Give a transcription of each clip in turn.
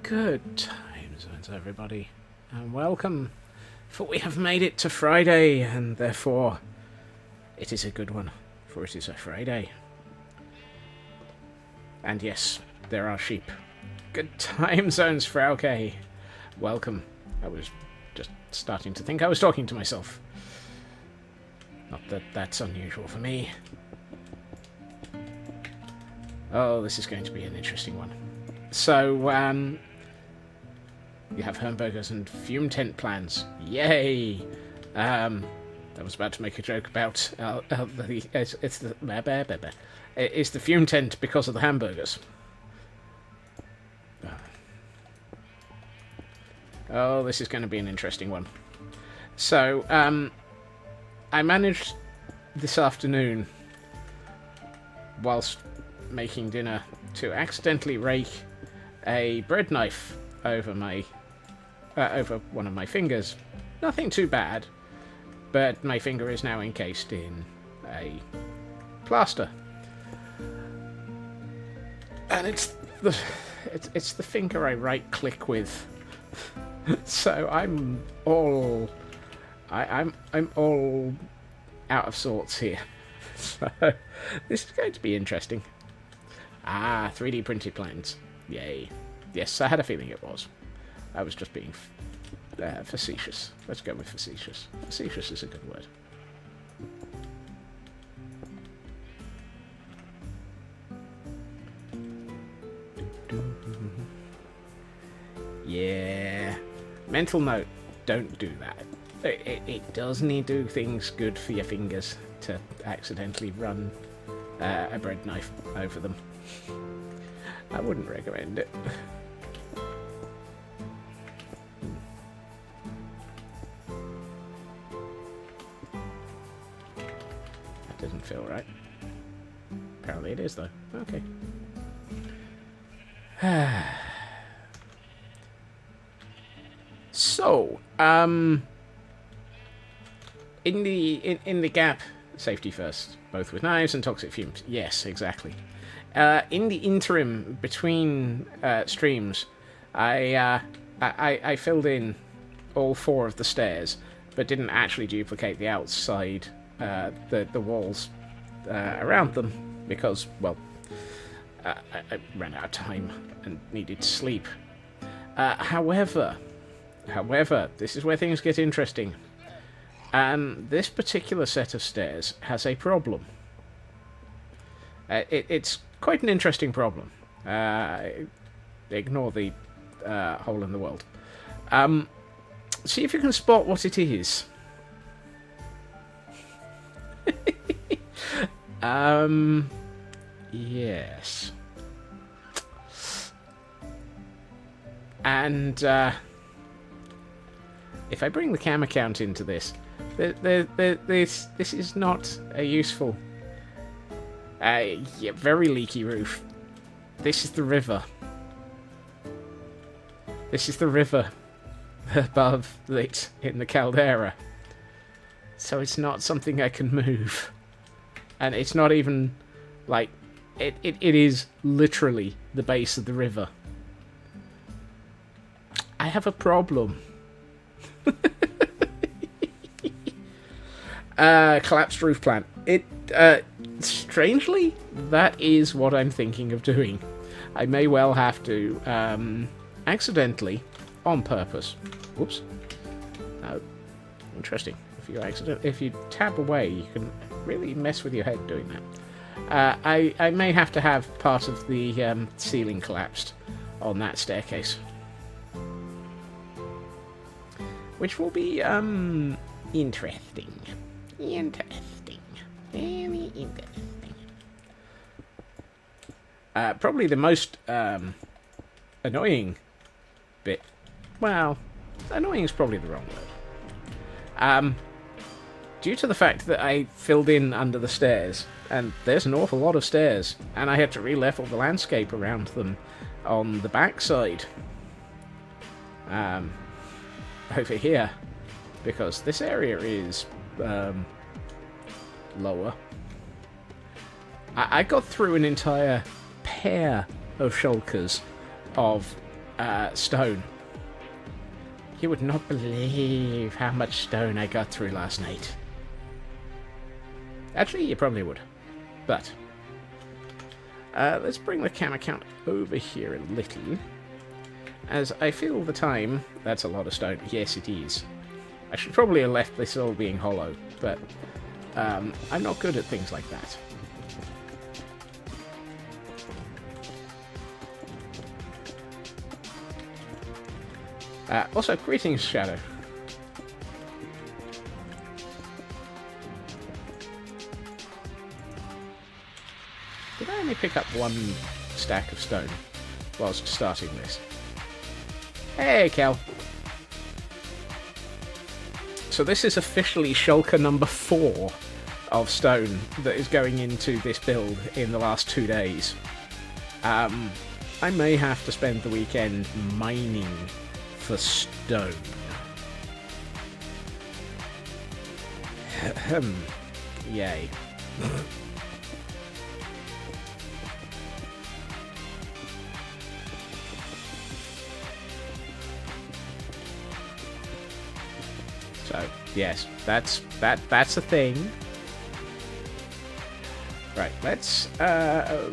Good times, everybody, and welcome, for we have made it to Friday, and therefore it is a good one, for it is a Friday. And yes, there are sheep. Good time zones, Frauke. Welcome. I was just starting to think I was talking to myself. Not that that's unusual for me. Oh, this is going to be an interesting one. So, you have hamburgers and fume tent plans. Yay! I was about to make a joke about it's the fume tent because of the hamburgers. Oh, this is going to be an interesting one. So, I managed this afternoon, whilst making dinner, to accidentally rake a bread knife over my over one of my fingers. Nothing too bad, but my finger is now encased in a plaster. And it's the finger I right click with. So I'm all out of sorts here. So this is going to be interesting. 3D printed plans. Yay. Yes, I had a feeling it was. I was just being facetious. Let's go with facetious. Facetious is a good word. Yeah. Mental note, don't do that. It doesn't do things good for your fingers to accidentally run a bread knife over them. I wouldn't recommend it. That doesn't feel right. Apparently it is, though. Okay. So, in the gap, safety first, both with knives and toxic fumes. Yes, exactly. In the interim between streams, I filled in all 4 of the stairs, but didn't actually duplicate the outside, the walls around them, because, well, I ran out of time and needed to sleep. However, this is where things get interesting. This particular set of stairs has a problem. It's quite an interesting problem. Ignore the hole in the world. See if you can spot what it is. Yes. And if I bring the camera count into this, this is not a useful. Yeah, very leaky roof. This is the river. This is the river above it in the caldera. So it's not something I can move. And it's not even, like, it is literally the base of the river. I have a problem. Collapsed roof plant. Strangely, that is what I'm thinking of doing. I may well have to, accidentally, on purpose. Whoops. No. Interesting. If you tab away, you can really mess with your head doing that. I may have to have part of the ceiling collapsed on that staircase. Which will be, interesting. Interesting. Very interesting. Probably the most, annoying bit. Well, annoying is probably the wrong word. Due to the fact that I filled in under the stairs, and there's an awful lot of stairs, and I had to re-level the landscape around them on the backside. Over here, because this area is lower. I got through an entire pair of shulkers of stone. You would not believe how much stone I got through last night. Actually, you probably would. But let's bring the camera count over here a little. As I feel the time, that's a lot of stone. Yes, it is. I should probably have left this all being hollow, but I'm not good at things like that. Also, greetings, Shadow. Did I only pick up one stack of stone whilst starting this? Hey, Kel. So this is officially shulker number 4 of stone that is going into this build in the last 2 days. I may have to spend the weekend mining for stone. Yay. So, yes, that's a thing. Right, let's, oh,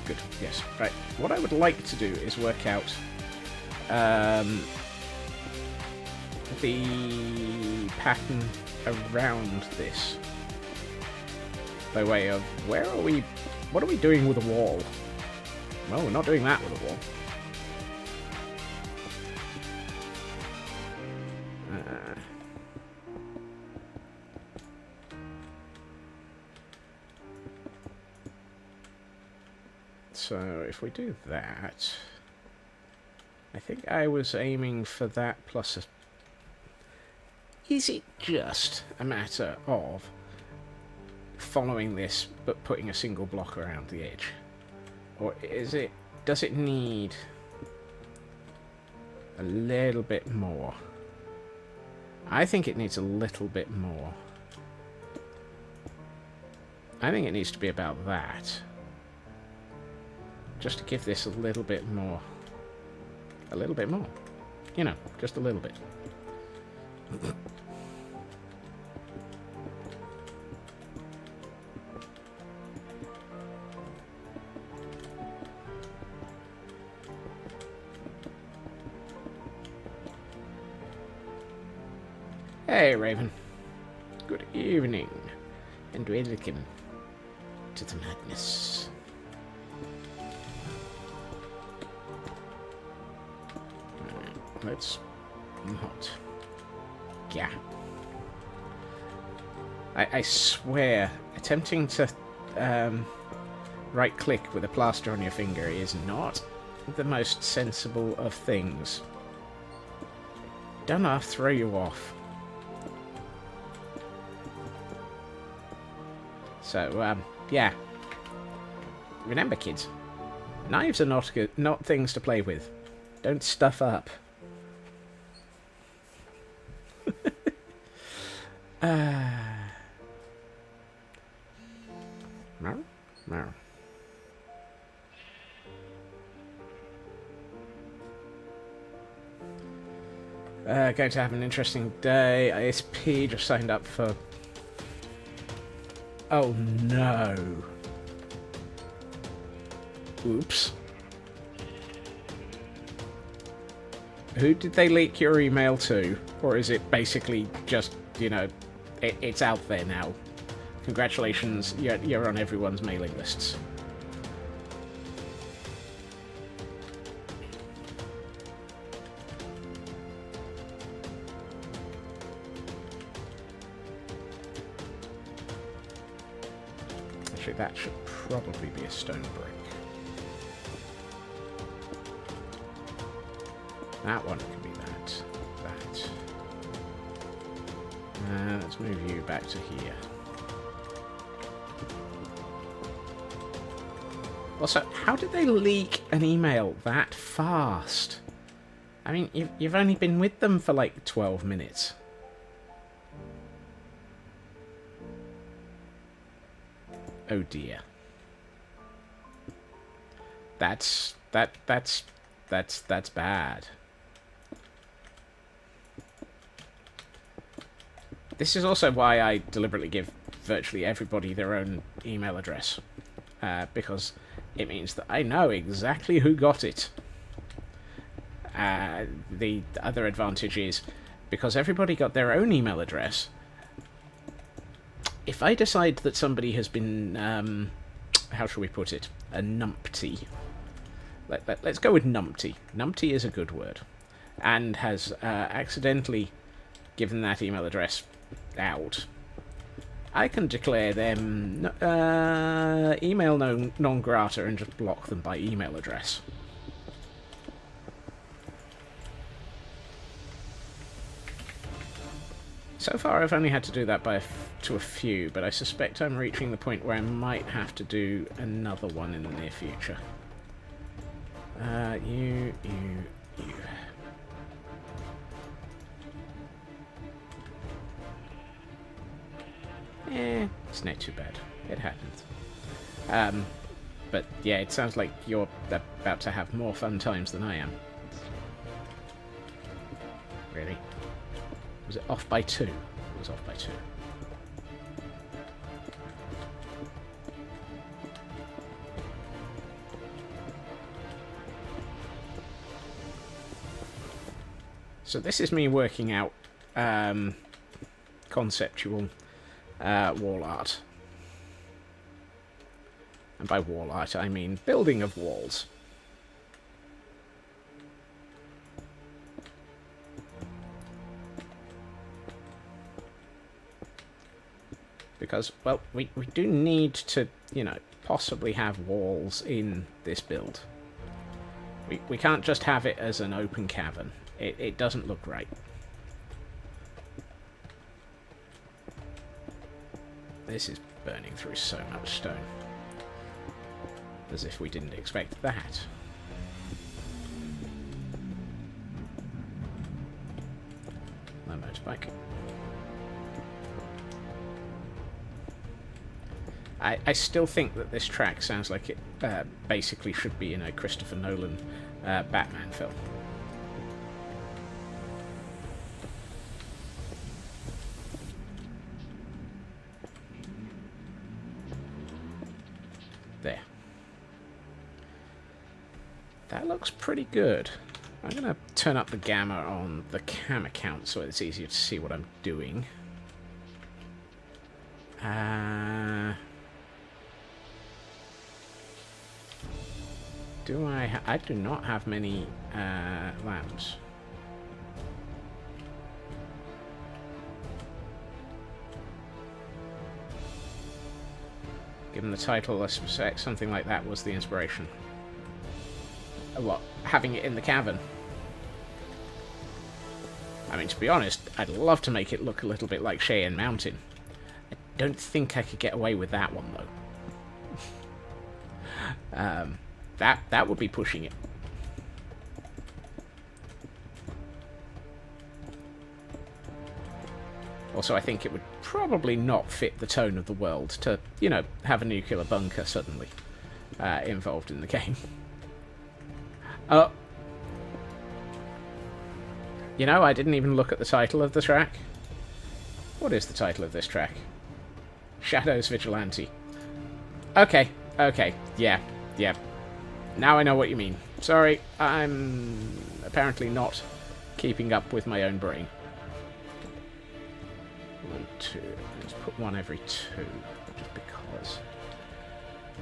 good, yes, right. What I would like to do is work out, the pattern around this. By way of, what are we doing with a wall? Well, we're not doing that with a wall. So if we do that, I think I was aiming for that plus a... Is it just a matter of following this but putting a single block around the edge? Or does it need a little bit more? I think it needs a little bit more. I think it needs to be about that. Just to give this a little bit more. A little bit more. You know, just a little bit. Hey, Raven. Good evening, and welcome to the madness. Let's not. Yeah. I swear, attempting to right-click with a plaster on your finger is not the most sensible of things. Don't have to throw you off. So, yeah. Remember, kids, knives are not things to play with. Don't stuff up. No. Going to have an interesting day. ISP just signed up for... Oh no. Oops. Who did they leak your email to? Or is it basically just, you know, it's out there now? Congratulations, you're on everyone's mailing lists. Actually, that should probably be a stone brick. That one can be that. Let's move you back to here. Also, how did they leak an email that fast? I mean, you've only been with them for like 12 minutes. Oh dear. That's bad. This is also why I deliberately give virtually everybody their own email address. Because it means that I know exactly who got it. The other advantage is, because everybody got their own email address, if I decide that somebody has been, how shall we put it, a numpty. Let's go with numpty. Numpty is a good word. And has accidentally given that email address out. I can declare them email non grata and just block them by email address. So far I've only had to do that to a few, but I suspect I'm reaching the point where I might have to do another one in the near future. You. It's not too bad. It happens. But yeah, it sounds like you're about to have more fun times than I am. Really? Was it off by 2? It was off by 2. So this is me working out conceptual wall art. And by wall art, I mean building of walls. Because, well, we do need to, you know, possibly have walls in this build. We can't just have it as an open cavern. It doesn't look right. This is burning through so much stone. As if we didn't expect that. My motorbike. I still think that this track sounds like it basically should be in a Christopher Nolan Batman film. There. That looks pretty good. I'm going to turn up the gamma on the cam account so it's easier to see what I'm doing. I do not have many lamps. Given the title, I suspect something like that was the inspiration. What? Having it in the cavern? I mean, to be honest, I'd love to make it look a little bit like Cheyenne Mountain. I don't think I could get away with that one, though. That would be pushing it. Also, I think it would probably not fit the tone of the world to, you know, have a nuclear bunker suddenly involved in the game. You know, I didn't even look at the title of the track. What is the title of this track? Shadows Vigilante. Okay, yeah. Now I know what you mean. Sorry, I'm apparently not keeping up with my own brain. 1, 2. Let's put one every 2, just because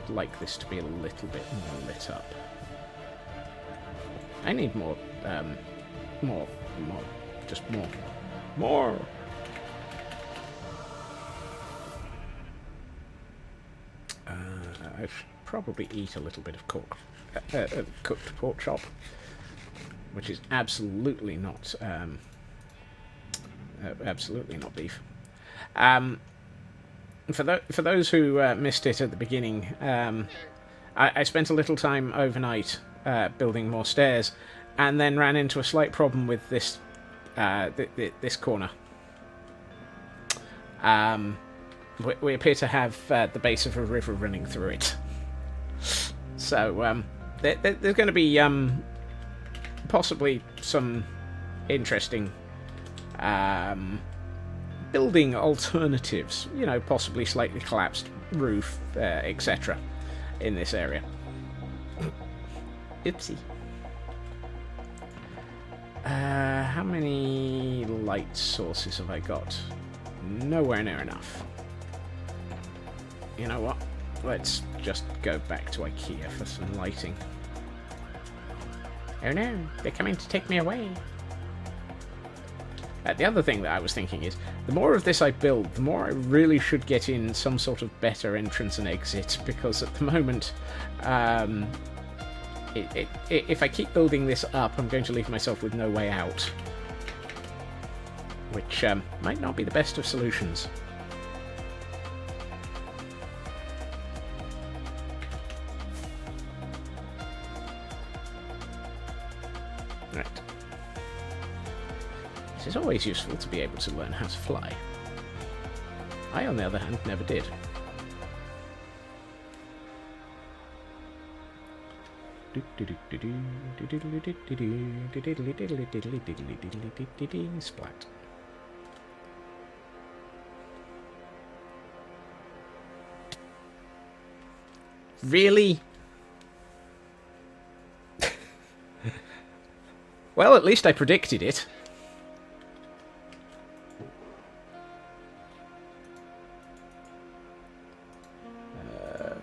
I'd like this to be a little bit more lit up. I need more. Just more. I should probably eat a little bit of cooked pork chop, which is absolutely not beef. For those who missed it at the beginning, I spent a little time overnight building more stairs, and then ran into a slight problem with this this corner. We appear to have the base of a river running through it. So there's going to be possibly some interesting building alternatives, you know, possibly slightly collapsed roof, etc. in this area. Oopsie. How many light sources have I got? Nowhere near enough. You know what? Let's just go back to IKEA for some lighting. Oh no, they're coming to take me away. The other thing that I was thinking is, the more of this I build, the more I really should get in some sort of better entrance and exit, because at the moment, if I keep building this up, I'm going to leave myself with no way out. Which might not be the best of solutions. Right. It is always useful to be able to learn how to fly. I, on the other hand, never did. Splat. Really? Well, at least I predicted it.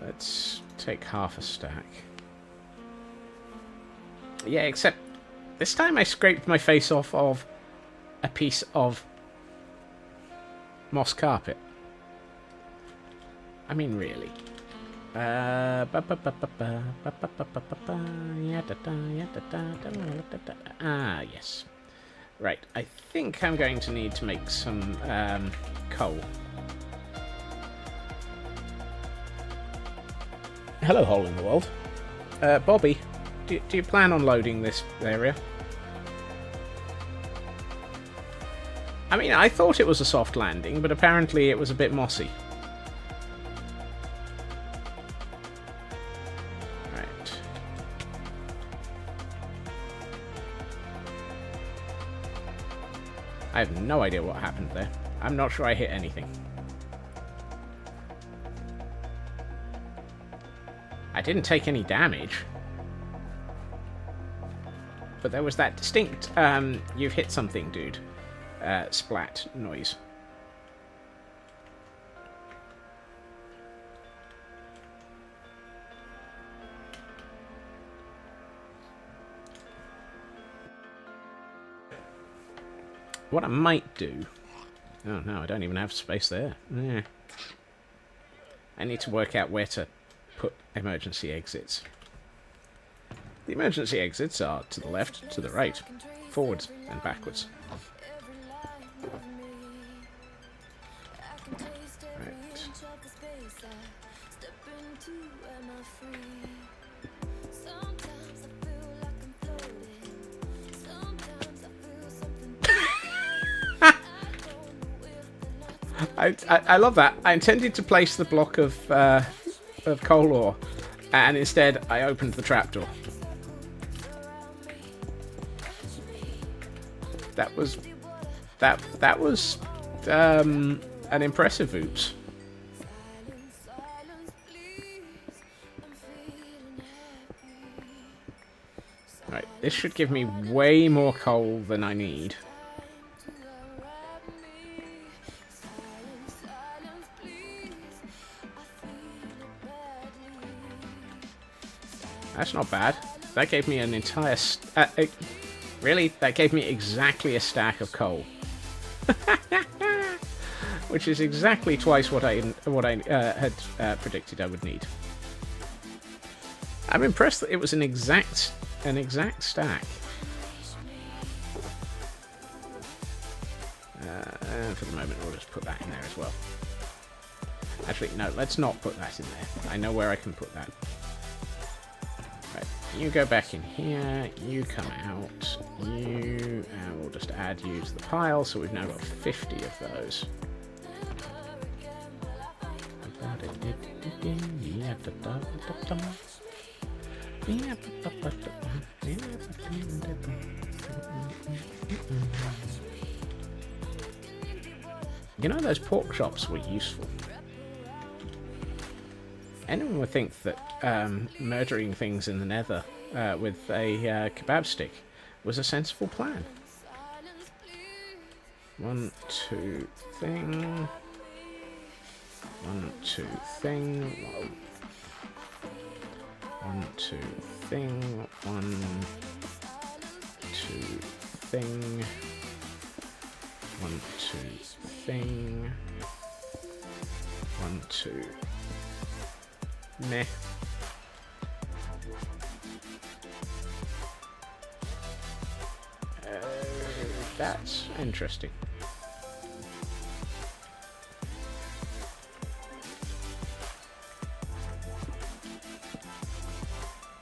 Let's take half a stack. Yeah, except this time I scraped my face off of a piece of moss carpet. I mean, really. Ah, yes. Right, I think I'm going to need to make some coal. Hello, hole in the world. Bobby, do you plan on loading this area? I mean, I thought it was a soft landing, but apparently it was a bit mossy. Right. I have no idea what happened there. I'm not sure I hit anything. I didn't take any damage. But there was that distinct, you've hit something, dude, splat noise. What I might do... Oh no, I don't even have space there. Yeah. I need to work out where to put emergency exits. The emergency exits are to the left, to the right, forwards and backwards. Right. I love that. I intended to place the block of coal ore, and instead I opened the trapdoor. That was an impressive oops. Right, this should give me way more coal than I need. That's not bad. That gave me an entire... really? That gave me exactly a stack of coal. Which is exactly twice what I had predicted I would need. I'm impressed that it was an exact stack. And for the moment, we'll just put that in there as well. Actually, no, let's not put that in there. I know where I can put that. Right, you go back in here, you come out, and we'll just add you to the pile, so we've now got 50 of those. You know, those pork chops were useful. Anyone would think that murdering things in the nether with a kebab stick was a sensible plan. 1, 2, thing. 1, 2, thing. Whoa. 1, 2, thing. 1, 2, thing. 1, 2, thing. 1, 2. Meh. That's interesting.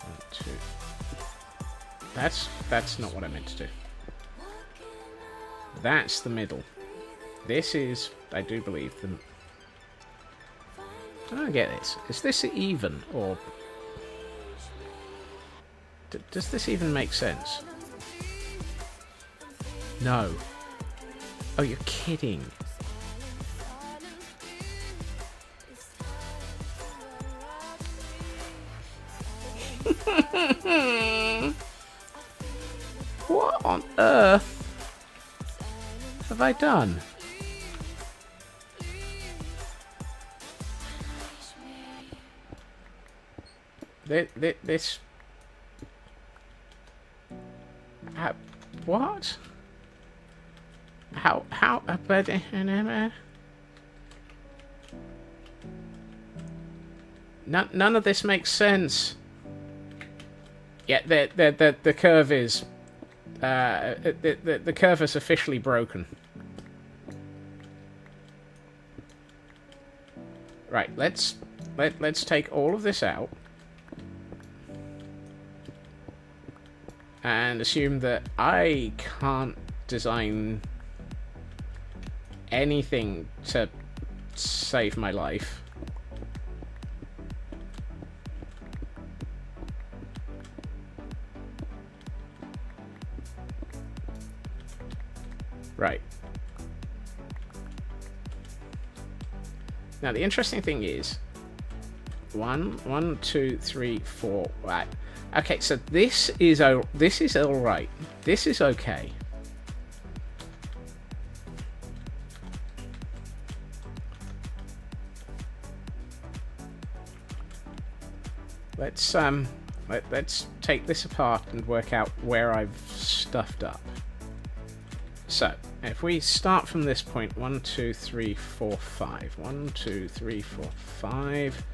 One, two. That's not what I meant to do. That's the middle. This is, I do believe, I don't get this. Is this even, or... does this even make sense? No. Oh, you're kidding. What on earth have I done? This... what? How... None of this makes sense. Yeah, the curve is... the curve is officially broken. Right, let's take all of this out. And assume that I can't design anything to save my life. Right. Now the interesting thing is 1, 2, 3, 4. Right. Okay, so this is all right. This is okay. Let's take this apart and work out where I've stuffed up. So, if we start from this point, 1, 2, 3, 4, 5. 1, 2, 3, 4, 5.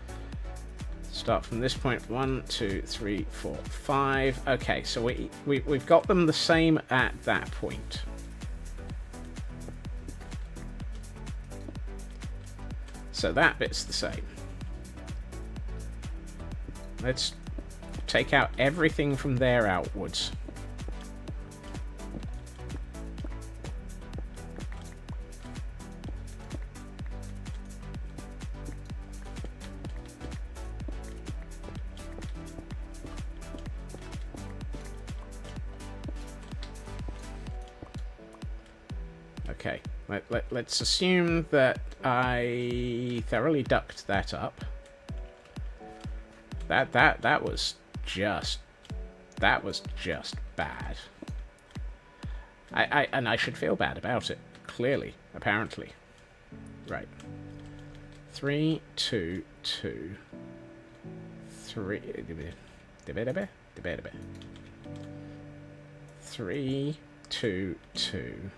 Start from this point, 1, 2, 3, 4, 5. Okay, so we've got them the same at that point. So that bit's the same. Let's take out everything from there outwards. Okay, let's assume that I thoroughly ducked that up. That was just bad. And I should feel bad about it. Clearly, apparently. Right. 3, 2, 2, 3. 3, 2, 2.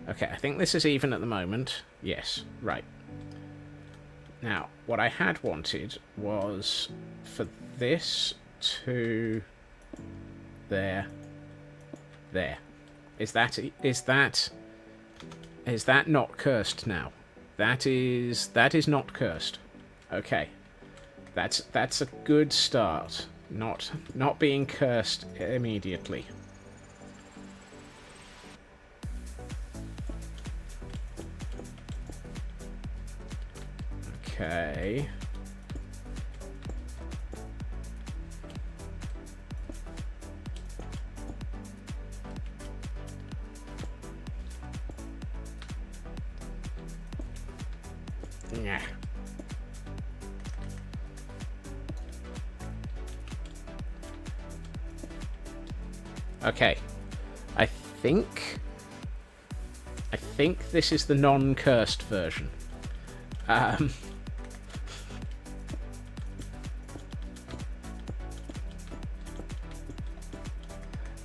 Okay, I think this is even at the moment. Yes, right. Now, what I had wanted was for this to there. Is that not cursed now? That is not cursed. Okay. That's a good start. Not being cursed immediately. Okay. Yeah. Okay. I think this is the non-cursed version.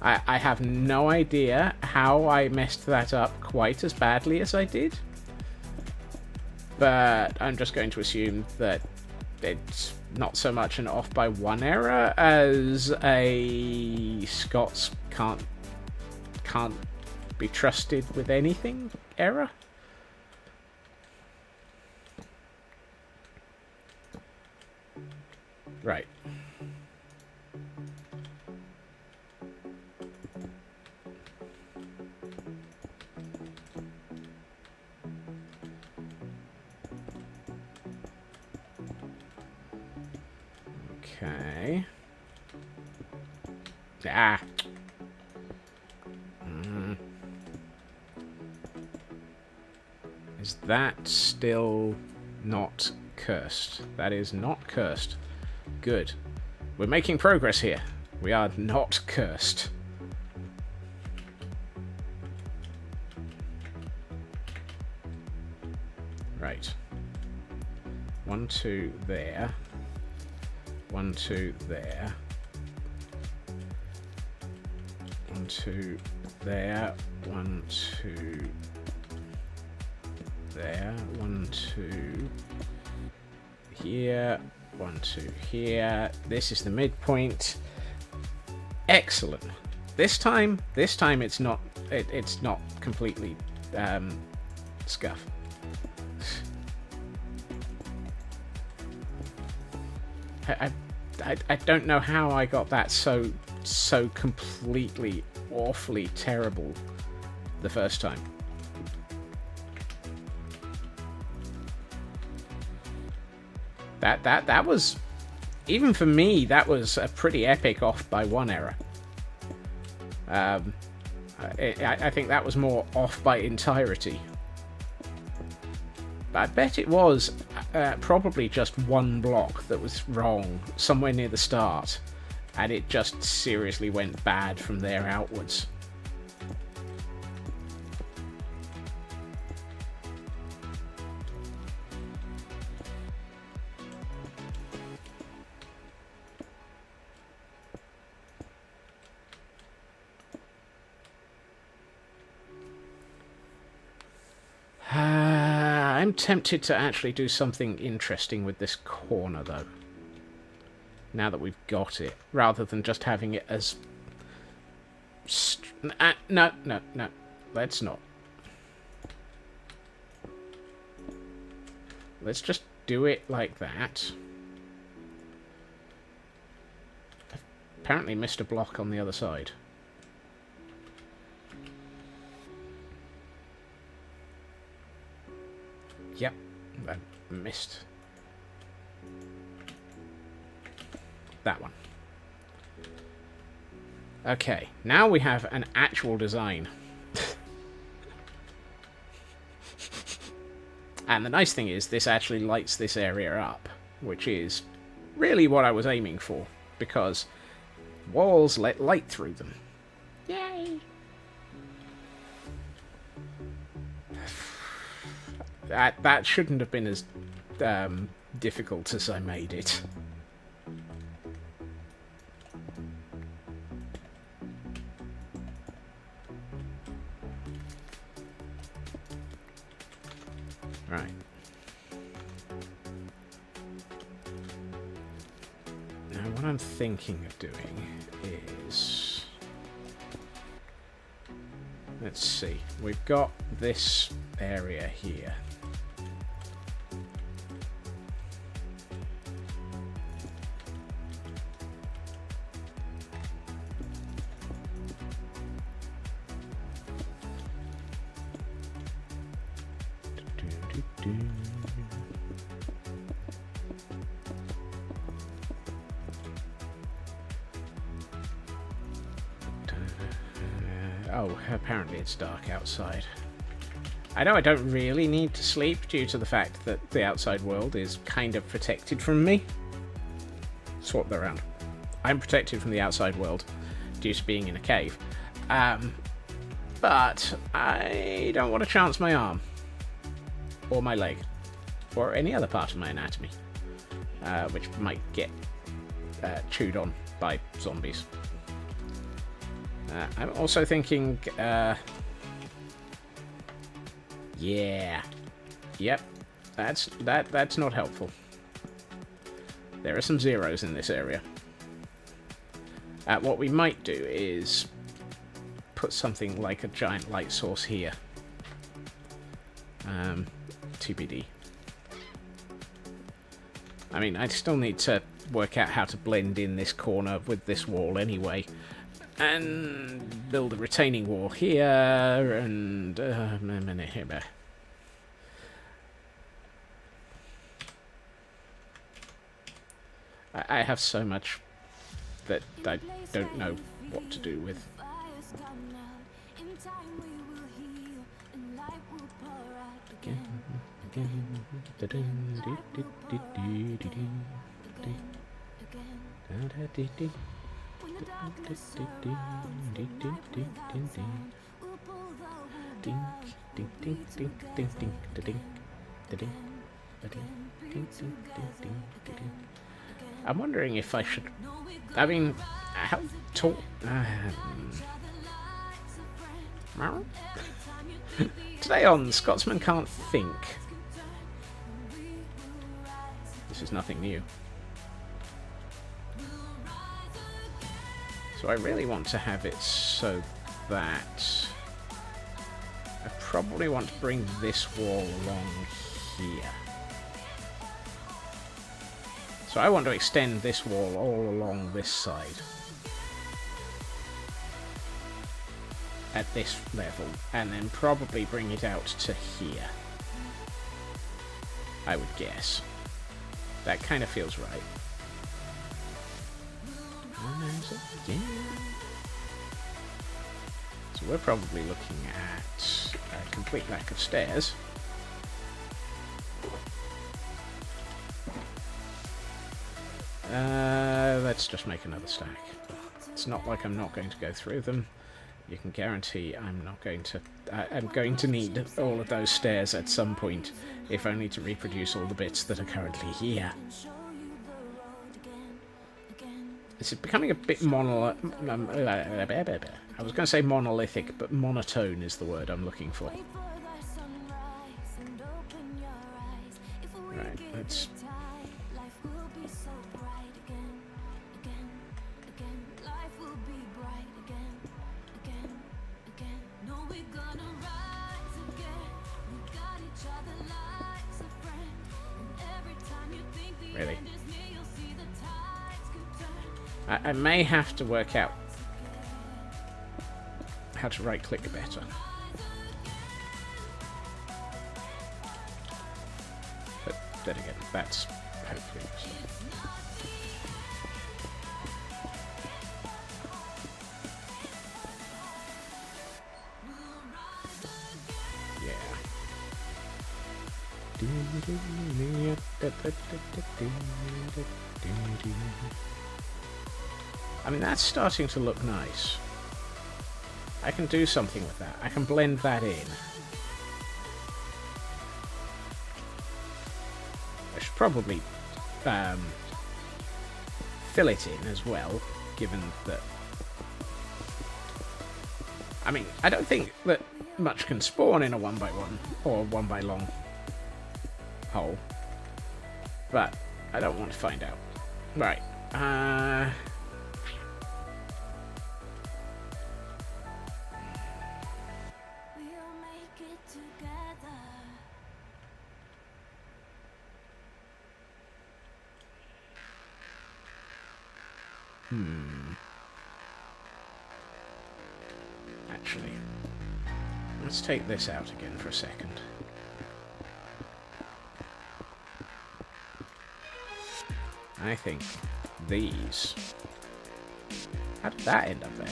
I have no idea how I messed that up quite as badly as I did. But I'm just going to assume that it's not so much an off by one error as a Scots can't be trusted with anything error. Right. Okay. Ah. Is that still not cursed? That is not cursed. Good. We're making progress here. We are not cursed. Right. 1, 2 there. 1, 2 there. 1, 2 there. 1, 2 there. 1, 2 here. 1, 2 here. This is the midpoint. Excellent. This time it's not completely scuff. I don't know how I got that so completely awfully terrible the first time. That was, even for me, that was a pretty epic off by one error. I think that was more off by entirety. But I bet it was probably just one block that was wrong somewhere near the start, and it just seriously went bad from there outwards. I'm tempted to actually do something interesting with this corner, though. Now that we've got it, rather than just having it as... No. Let's not. Let's just do it like that. I've apparently missed a block on the other side. Yep, I missed that one. Okay, now we have an actual design. And the nice thing is, this actually lights this area up, which is really what I was aiming for, because walls let light through them. Yay! That shouldn't have been as difficult as I made it. Right. Now what I'm thinking of doing is... Let's see. We've got this area here. Oh, apparently it's dark outside. I know I don't really need to sleep due to the fact that the outside world is kind of protected from me. Swap that around. I'm protected from the outside world due to being in a cave. But I don't want to chance my arm. Or my leg. Or any other part of my anatomy. Which might get chewed on by zombies. I'm also thinking, yeah, yep, that's not helpful. There are some zeros in this area. What we might do is put something like a giant light source here. TBD. I mean, I still need to work out how to blend in this corner with this wall anyway. And build a retaining wall here, and a minute here. I have so much that I don't know what to do with. I'm wondering if I should. I mean, how tall? Today on Scotsman Can't Think. This is nothing new. So I really want to have it so that I probably want to bring this wall along here. So I want to extend this wall all along this side. At this level, and then probably bring it out to here. I would guess. That kind of feels right. So we're probably looking at a complete lack of stairs. Let's just make another stack. It's not like I'm not going to go through them. You can guarantee I'm not going to... I'm going to need all of those stairs at some point, if only to reproduce all the bits that are currently here. It's becoming a bit I was going to say monolithic, but monotone is the word I'm looking for. Right, let's... Really? I may have to work out how to right-click better. But then again, that's hopefully... I mean, that's starting to look nice. I can do something with that. I can blend that in. I should probably fill it in as well, given that... I mean, I don't think that much can spawn in a 1x1 or 1x long hole, but I don't want to find out. Right. Actually, let's take this out again for a second. I think these... How did that end up there?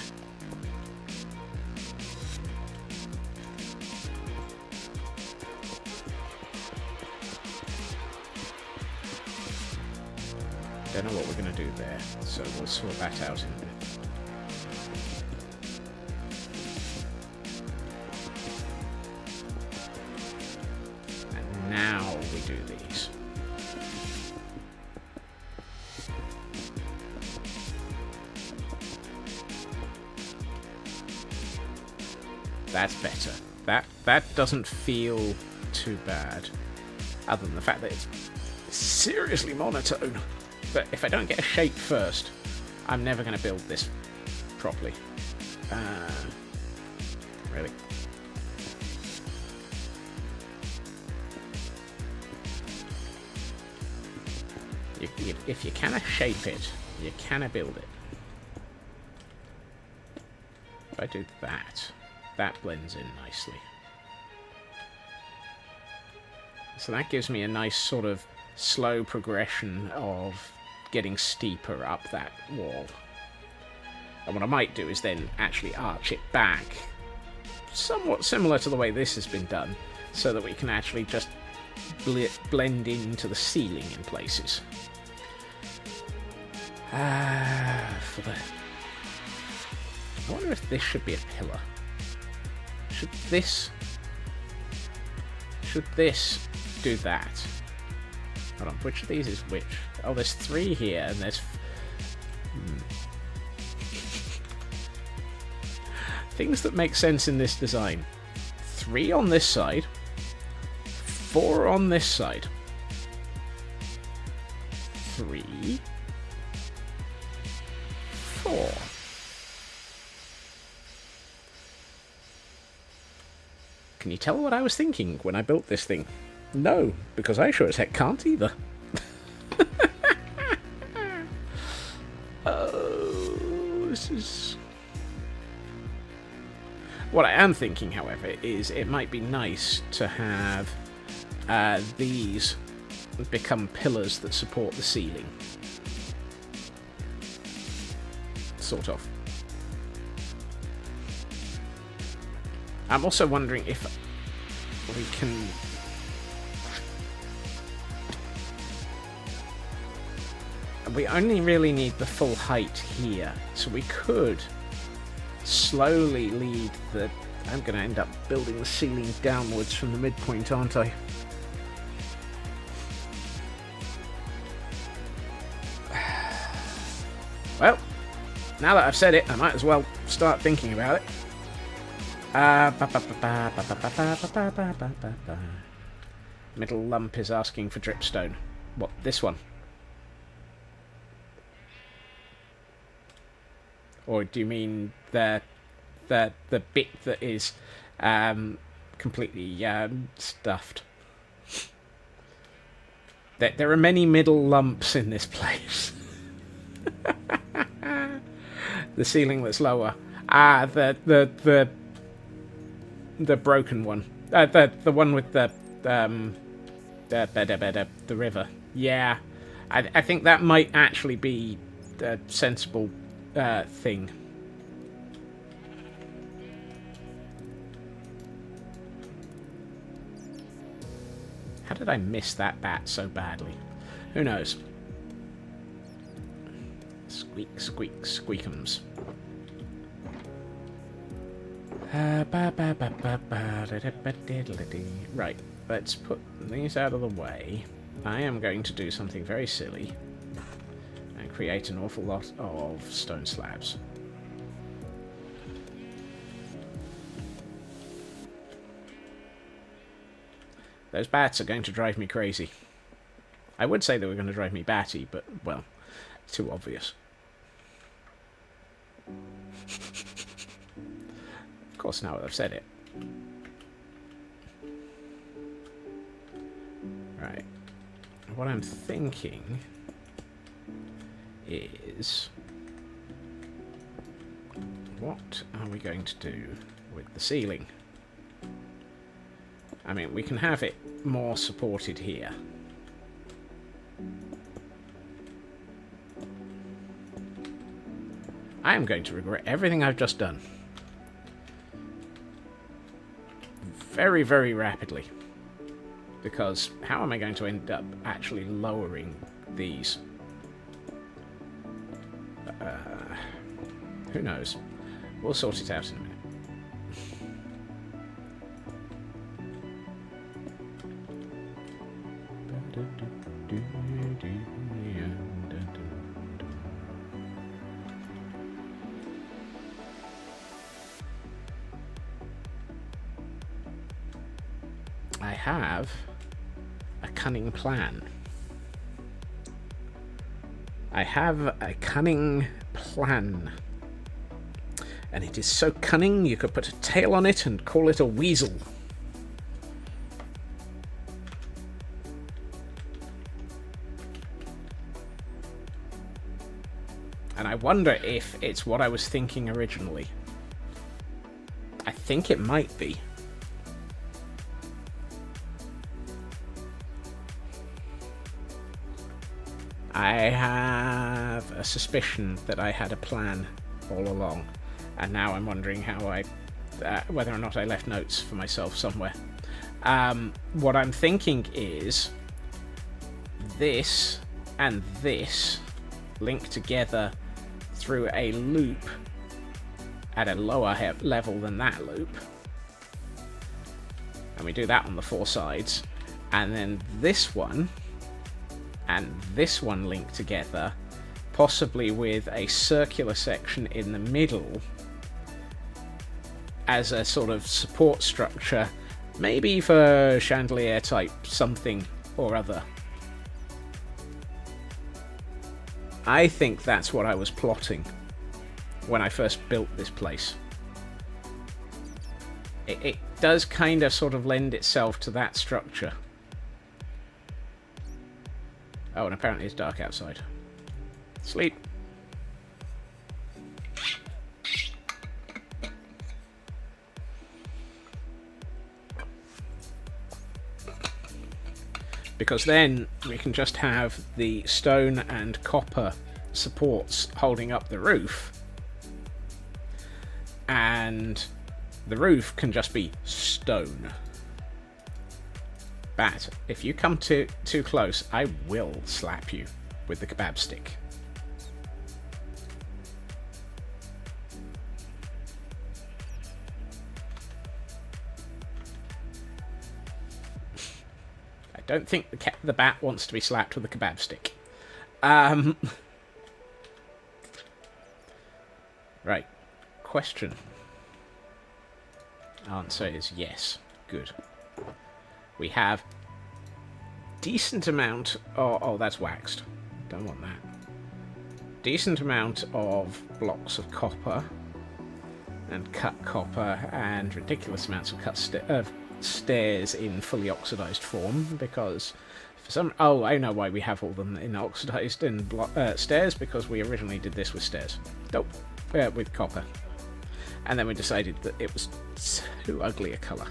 Don't know what we're going to do there, so we'll sort that out in a bit. And now we do these. That's better. That doesn't feel too bad, other than the fact that it's seriously monotone. But if I don't get a shape first, I'm never going to build this properly. Really. If you can shape it, you can build it. If I do that, that blends in nicely. So that gives me a nice sort of slow progression of getting steeper up that wall. And what I might do is then actually arch it back, somewhat similar to the way this has been done, so that we can actually just blend into the ceiling in places. I wonder if this should be a pillar. Should this do that? Hold on, which of these is which? Oh, there's 3 here, and there's... Things that make sense in this design. 3 on this side. 4 on this side. 3... 4. Can you tell what I was thinking when I built this thing? No, because I sure as heck can't either. Oh, this is... What I am thinking, however, is it might be nice to have these become pillars that support the ceiling. Sort of. I'm also wondering if we can... We only really need the full height here, so we could slowly lead the... I'm going to end up building the ceiling downwards from the midpoint, aren't I? Well, now that I've said it, I might as well start thinking about it. Middle lump is asking for dripstone. What, this one? Or do you mean the bit that is completely stuffed? There are many middle lumps in this place. The ceiling that's lower. The broken one. The one with the river. Yeah, I think that might actually be a sensible thing. How did I miss that bat so badly? Who knows? Squeak, squeak, squeakums. Right, let's put these out of the way. I am going to do something very silly and create an awful lot of stone slabs. Those bats are going to drive me crazy. I would say they were going to drive me batty, but, well, too obvious. Of course, now that I've said it. Right. What I'm thinking is... what are we going to do with the ceiling? I mean, we can have it more supported here. I am going to regret everything I've just done. Very, very rapidly. Because how am I going to end up actually lowering these? Who knows? We'll sort it out in a minute. I have a cunning plan. I have a cunning plan. And it is so cunning you could put a tail on it and call it a weasel. And I wonder if it's what I was thinking originally. I think it might be. I have a suspicion that I had a plan all along, and now I'm wondering how whether or not I left notes for myself somewhere. What I'm thinking is this and this link together through a loop at a lower level than that loop, and we do that on the 4 sides, and then this one and this one link together, possibly with a circular section in the middle as a sort of support structure, maybe for chandelier type something or other. I think that's what I was plotting when I first built this place. It does kind of sort of lend itself to that structure. Oh, and apparently it's dark outside. Sleep. Because then we can just have the stone and copper supports holding up the roof, and the roof can just be stone. But if you come too close, I will slap you with the kebab stick. I don't think the bat wants to be slapped with a kebab stick. Right. Question. Answer is yes. Good. We have decent amount of... Oh, that's waxed. Don't want that. Decent amount of blocks of copper and cut copper, and ridiculous amounts of cut stairs in fully oxidized form, because for some... Oh, I know why we have all them in oxidized in stairs, because we originally did this with stairs. Nope. With copper. And then we decided that it was too ugly a colour.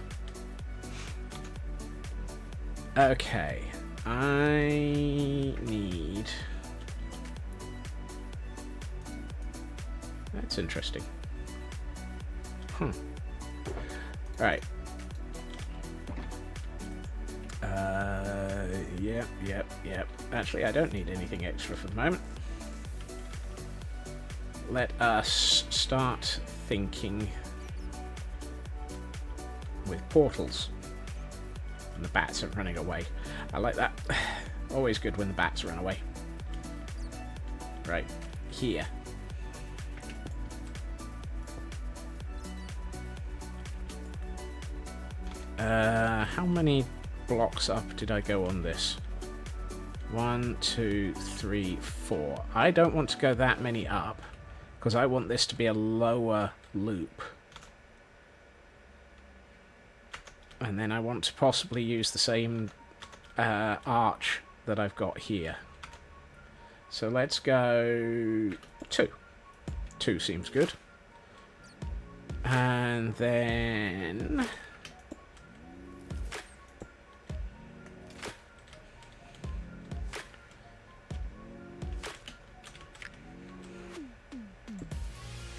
Okay. I need... That's interesting. Right. Yep. Actually, I don't need anything extra for the moment. Let us start thinking with portals. And the bats are running away. I like that. Always good when the bats run away. Right. Here. How many blocks up did I go on this? 1, 2, 3, 4. I don't want to go that many up, because I want this to be a lower loop. And then I want to possibly use the same arch that I've got here. So let's go 2. 2 seems good. And then...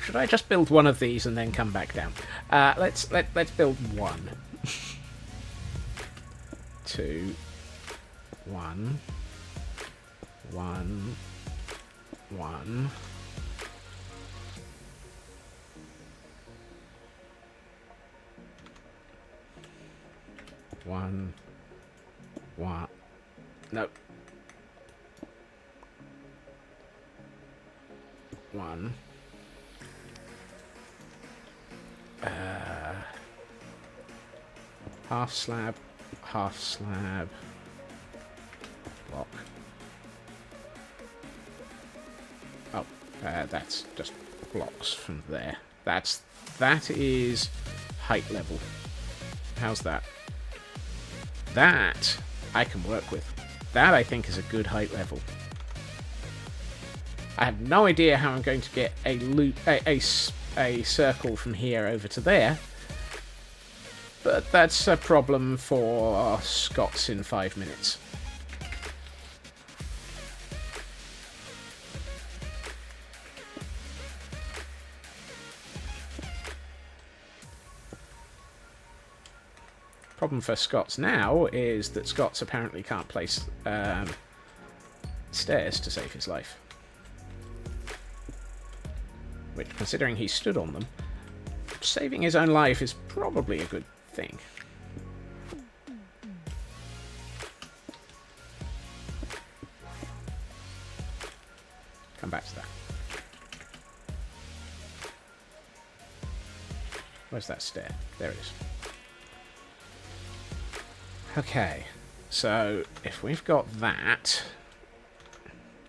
Should I just build one of these and then come back down? Let's build 1. 2, 1, 1, 1. One. Nope. 1. Half slab, block. Oh, that's just blocks from there. That is height level. How's that? That I can work with. That I think is a good height level. I have no idea how I'm going to get a loop, a circle from here over to there. But that's a problem for Scots in 5 minutes. problem for Scots now is that Scots apparently can't place stairs to save his life. Which, considering he stood on them, saving his own life is probably a good thing. Come back to that. Where's that stair? There it is. Okay, so if we've got that...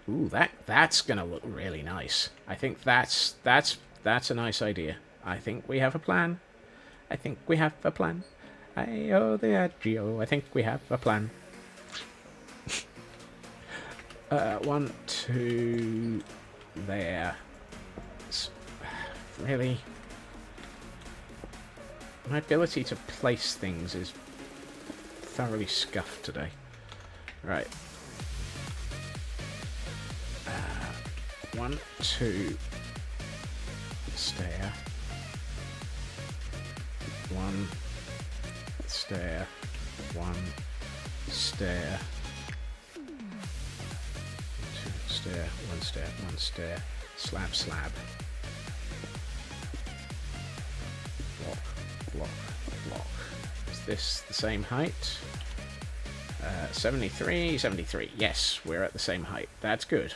Ooh, that's gonna look really nice. I think that's a nice idea. I think we have a plan. I think we have a plan. I think we have a plan. 1, 2... There. Really? My ability to place things is thoroughly scuffed today. Right. 1, 2... Stair. 1 stair. 1 stair. 2 stair. 1 stair. 1 stair. Slab, slab. Block, block, block. Is this the same height? 73, 73. Yes, we're at the same height. That's good.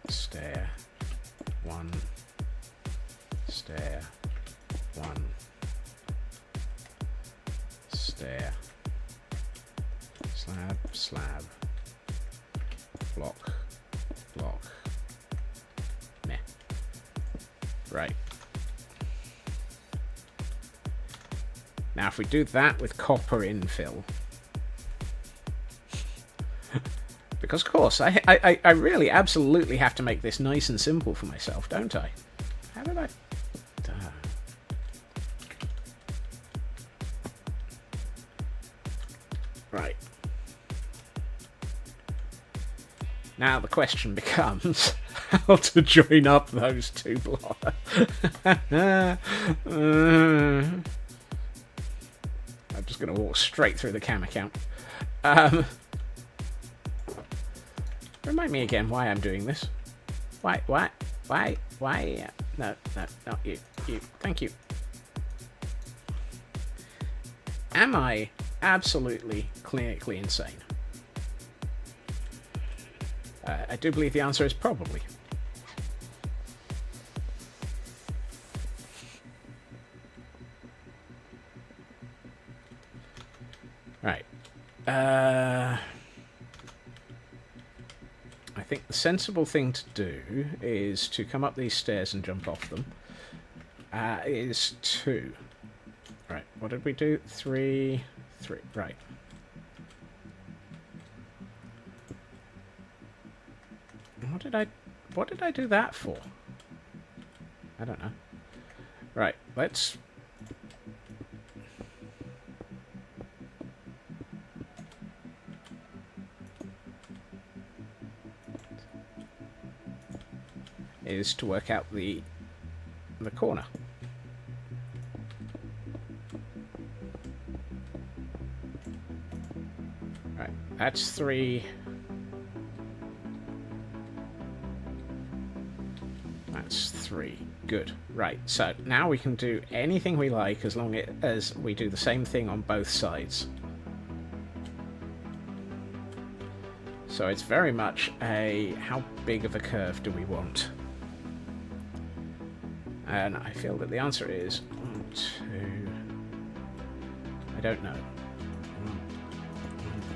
Stair. 1 stair. 1 stair. Slab, slab. Block, block. Meh. Right. Now if we do that with copper infill, because, of course, I really absolutely have to make this nice and simple for myself, don't I? How did I... Right. Now the question becomes how to join up those two blocks. I'm just going to walk straight through the cam account. Remind me again why I'm doing this. Why? No, not you. Thank you. Am I absolutely clinically insane? I do believe the answer is probably. Right. I think the sensible thing to do is to come up these stairs and jump off them. Is 2. Right, what did we do? 3, right. What did I do that for? I don't know. Right, let's... is to work out the corner. Right, that's 3. That's 3. Good. Right, so now we can do anything we like as long as we do the same thing on both sides. So it's very much a how big of a curve do we want? And I feel that the answer is 1, 2. I don't know. 1,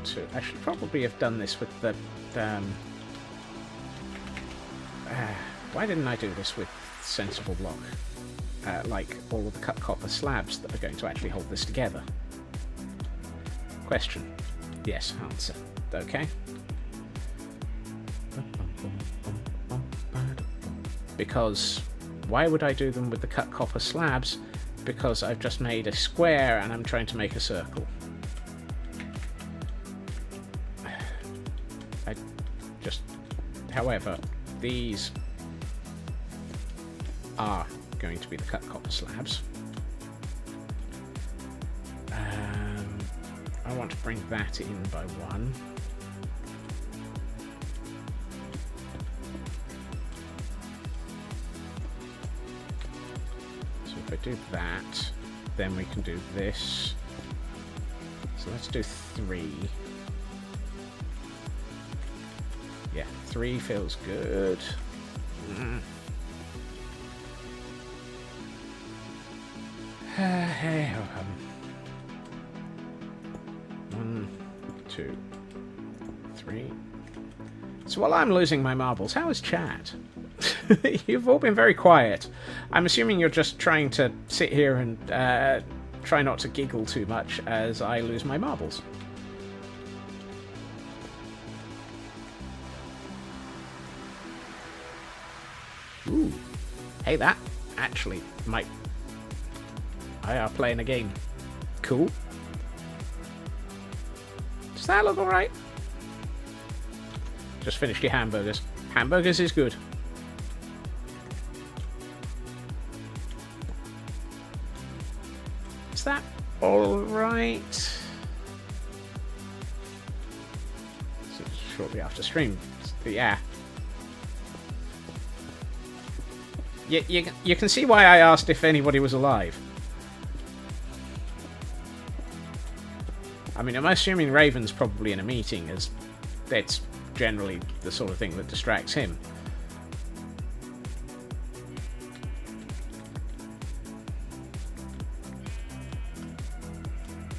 2. I should probably have done this with the. Why didn't I do this with sensible block? Like all of the cut copper slabs that are going to actually hold this together. Question. Yes. Answer. Okay. Because why would I do them with the cut copper slabs because I've just made a square and I'm trying to make a circle. However, these are going to be the cut copper slabs. I want to bring that in by 1. So if I do that, then we can do this. So let's do 3. Yeah, 3 feels good. Hey, 1, 2, 3. So while I'm losing my marbles, how is chat? You've all been very quiet. I'm assuming you're just trying to sit here and try not to giggle too much as I lose my marbles. Ooh. Hey, that actually might... I are playing a game. Cool. Does that look alright? Just finished your hamburgers. Hamburgers is good. Is that alright? Shortly after stream. Yeah. You can see why I asked if anybody was alive. I mean, I'm assuming Raven's probably in a meeting, as that's generally the sort of thing that distracts him.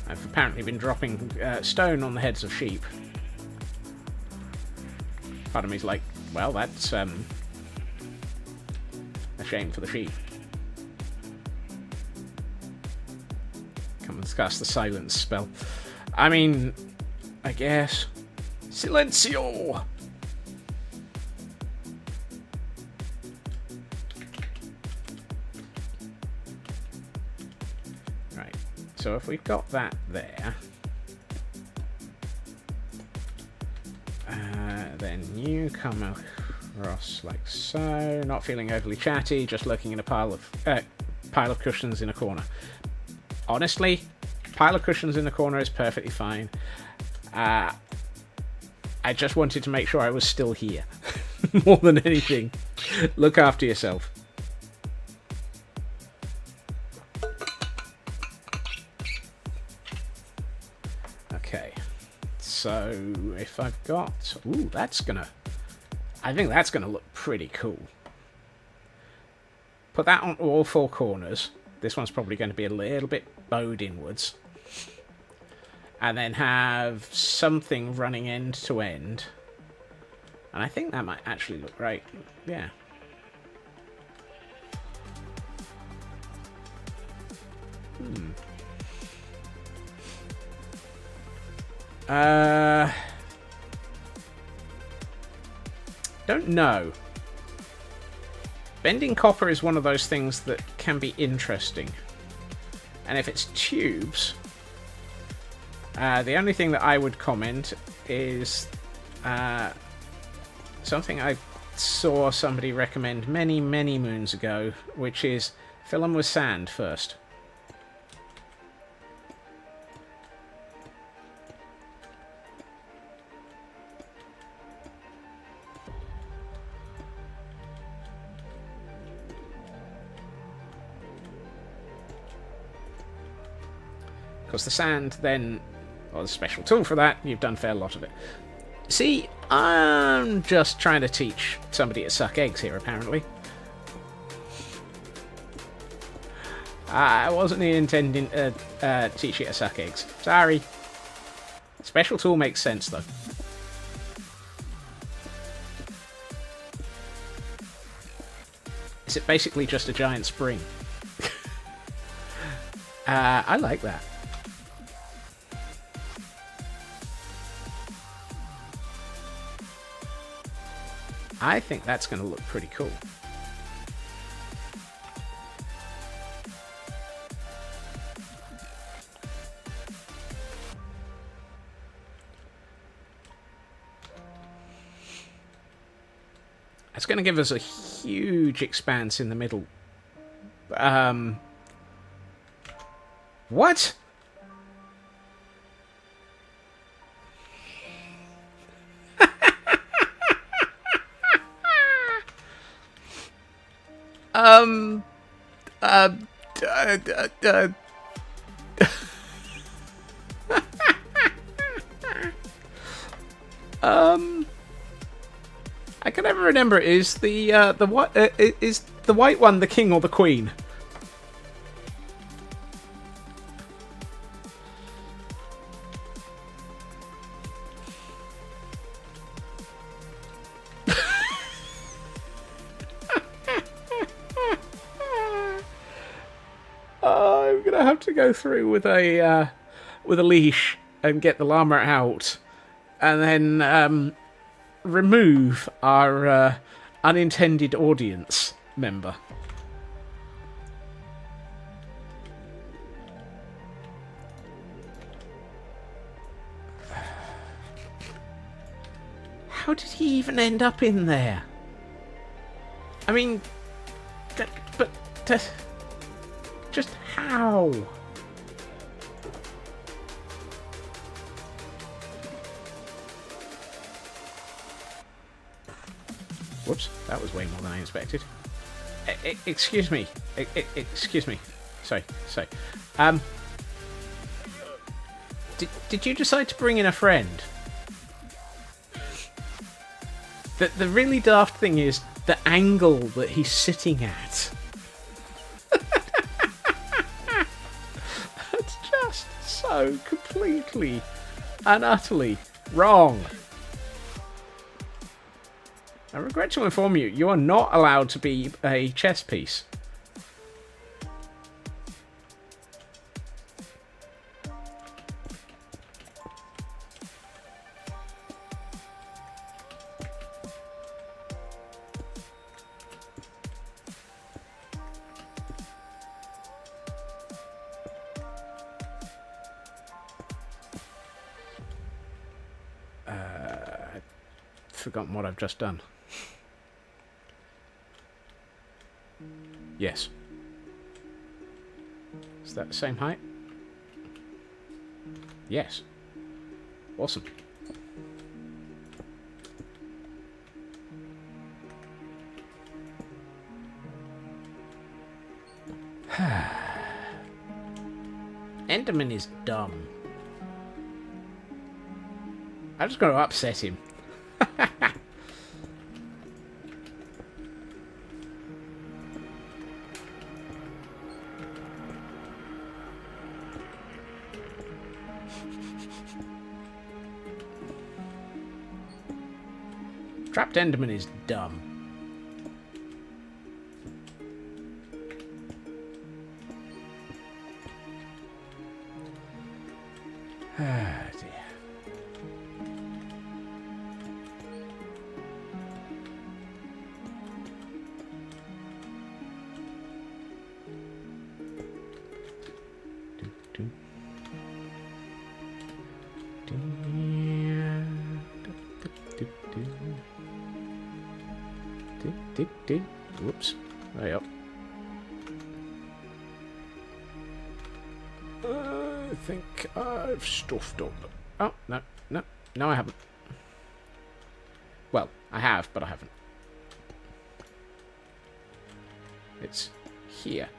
I've apparently been dropping stone on the heads of sheep. Part of me's like, well, that's a shame for the sheep. Come and discuss the silence spell. I mean, I guess. Silencio! Right, so if we've got that there, then you come across like so. Not feeling overly chatty, just looking in a pile of cushions in a corner. Honestly, pile of cushions in the corner is perfectly fine. I just wanted to make sure I was still here. More than anything. Look after yourself. Okay. So, if I've got... Ooh, that's gonna... I think that's gonna look pretty cool. Put that on all 4 corners. This one's probably going to be a little bit bowed inwards. And then have something running end to end. And I think that might actually look great. Yeah. Don't know. Bending copper is one of those things that can be interesting. And if it's tubes... the only thing that I would comment is something I saw somebody recommend many, many moons ago, which is fill them with sand first. Because the sand then... Well, a special tool for that. You've done a fair lot of it. See, I'm just trying to teach somebody to suck eggs here, apparently. I wasn't intending to teach you to suck eggs. Sorry. Special tool makes sense, though. Is it basically just a giant spring? I like that. I think that's going to look pretty cool. It's going to give us a huge expanse in the middle. What? Um, uh, uh, uh, I can never remember. Is the what is the white one the king or the queen? I'm gonna have to go through with a leash and get the llama out, and then remove our unintended audience member. How did he even end up in there? I mean, just how? Whoops, that was way more than I expected. Excuse me. Excuse me. Sorry. Did you decide to bring in a friend? The really daft thing is the angle that he's sitting at. That's just so completely and utterly wrong. I regret to inform you, you are not allowed to be a chess piece. Forgotten what I've just done. Yes. Is that the same height? Yes. Awesome. Enderman is dumb. I'm just going to upset him. Trapped Enderman is dumb. Ah, dear. Whoops. There up. I think I've stuffed up. Oh, no, I haven't. Well, I have, but I haven't. It's here.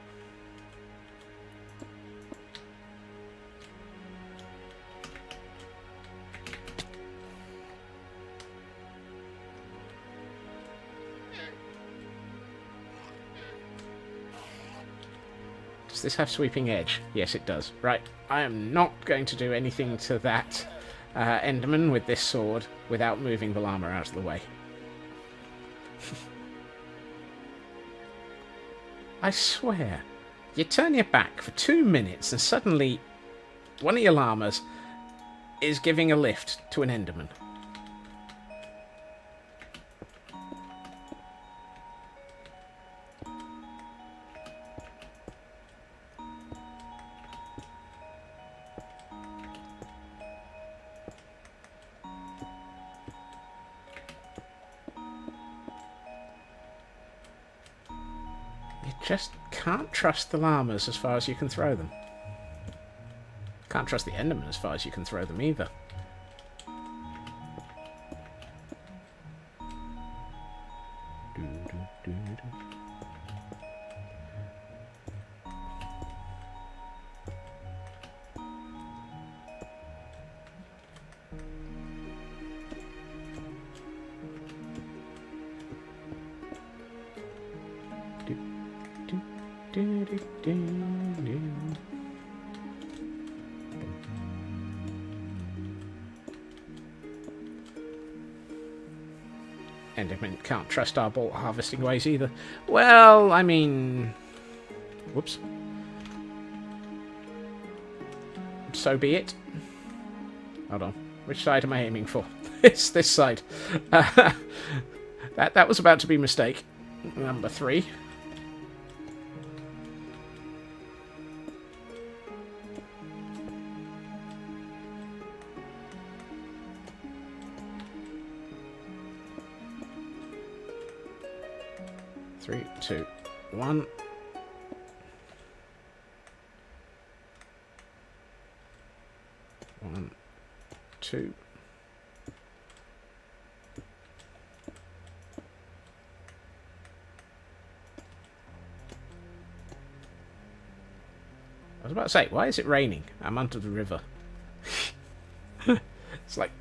Does this have sweeping edge? Yes, it does. Right, I am not going to do anything to that Enderman with this sword without moving the llama out of the way. I swear, you turn your back for 2 minutes and suddenly one of your llamas is giving a lift to an Enderman. just can't trust the llamas as far as you can throw them. Can't trust the Endermen as far as you can throw them either. Enderman can't trust our bolt harvesting ways either. Well, I mean... Whoops. So be it. Hold on. Which side am I aiming for? It's this side. That was about to be mistake. Number 3. Three, two, one. One, two. I was about to say, why is it raining? I'm under the river. It's like,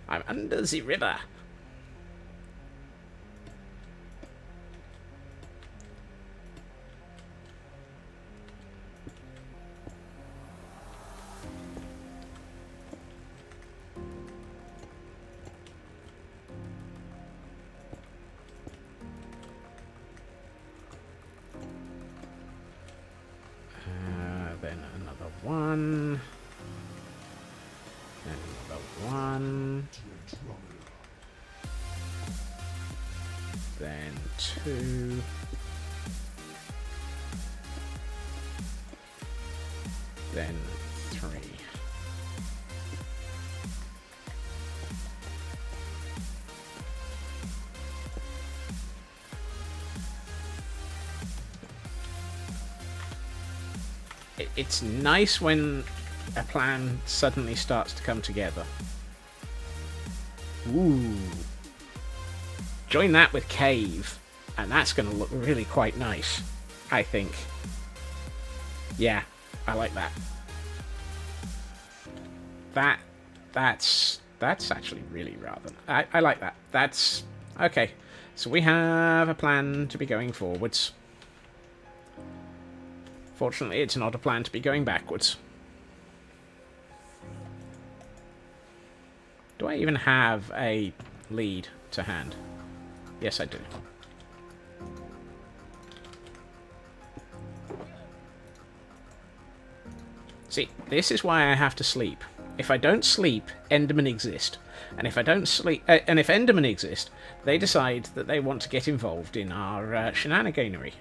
I'm under the river. Then another one. And another one. Then 2. Then 3. It's nice when a plan suddenly starts to come together. Ooh. Join that with cave, and that's going to look really quite nice, I think. Yeah, I like that. That's actually really rather... I like that. That's... Okay, so we have a plan to be going forwards. Fortunately, it's not a plan to be going backwards. Do I even have a lead to hand? Yes, I do. See, this is why I have to sleep. If I don't sleep, Endermen exist. And if I don't sleep, and if Endermen exist, they decide that they want to get involved in our shenaniganery.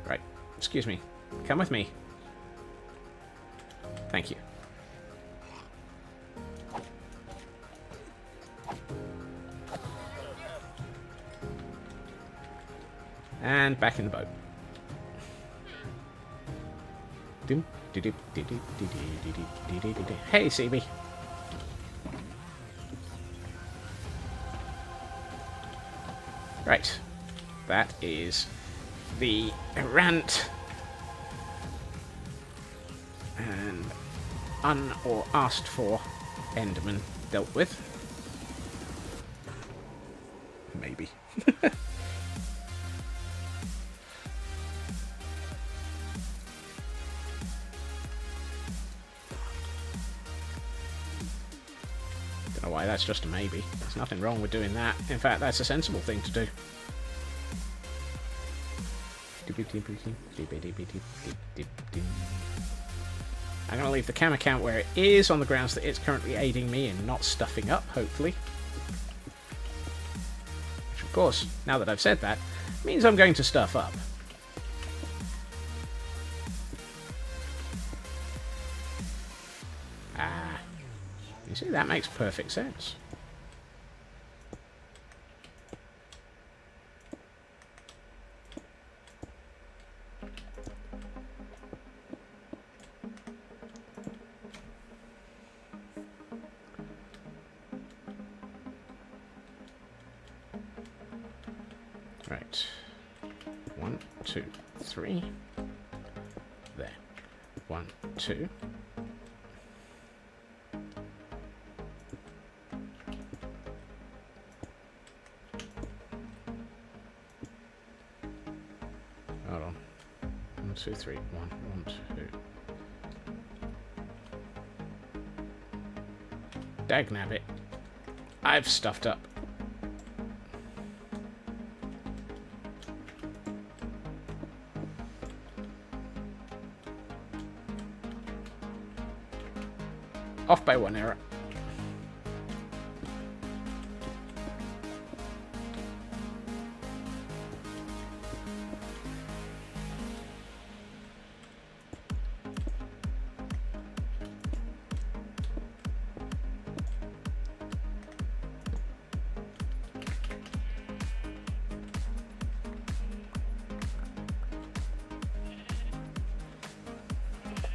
Right, excuse me. Come with me. Thank you. And back in the boat. Hey, CB. Right. That is the errant and or asked for Enderman dealt with. Maybe. Don't know why that's just a maybe. There's nothing wrong with doing that. In fact, that's a sensible thing to do. I'm going to leave the camera count where it is on the grounds that it's currently aiding me in not stuffing up, hopefully. Which, of course, now that I've said that, means I'm going to stuff up. Ah. You see, that makes perfect sense. Right. 1, 2, 3. There. 1, 2. Hold on. 1, 2, 3. 1, 1, 2. Dagnabbit. I've stuffed up. Off by 1 error.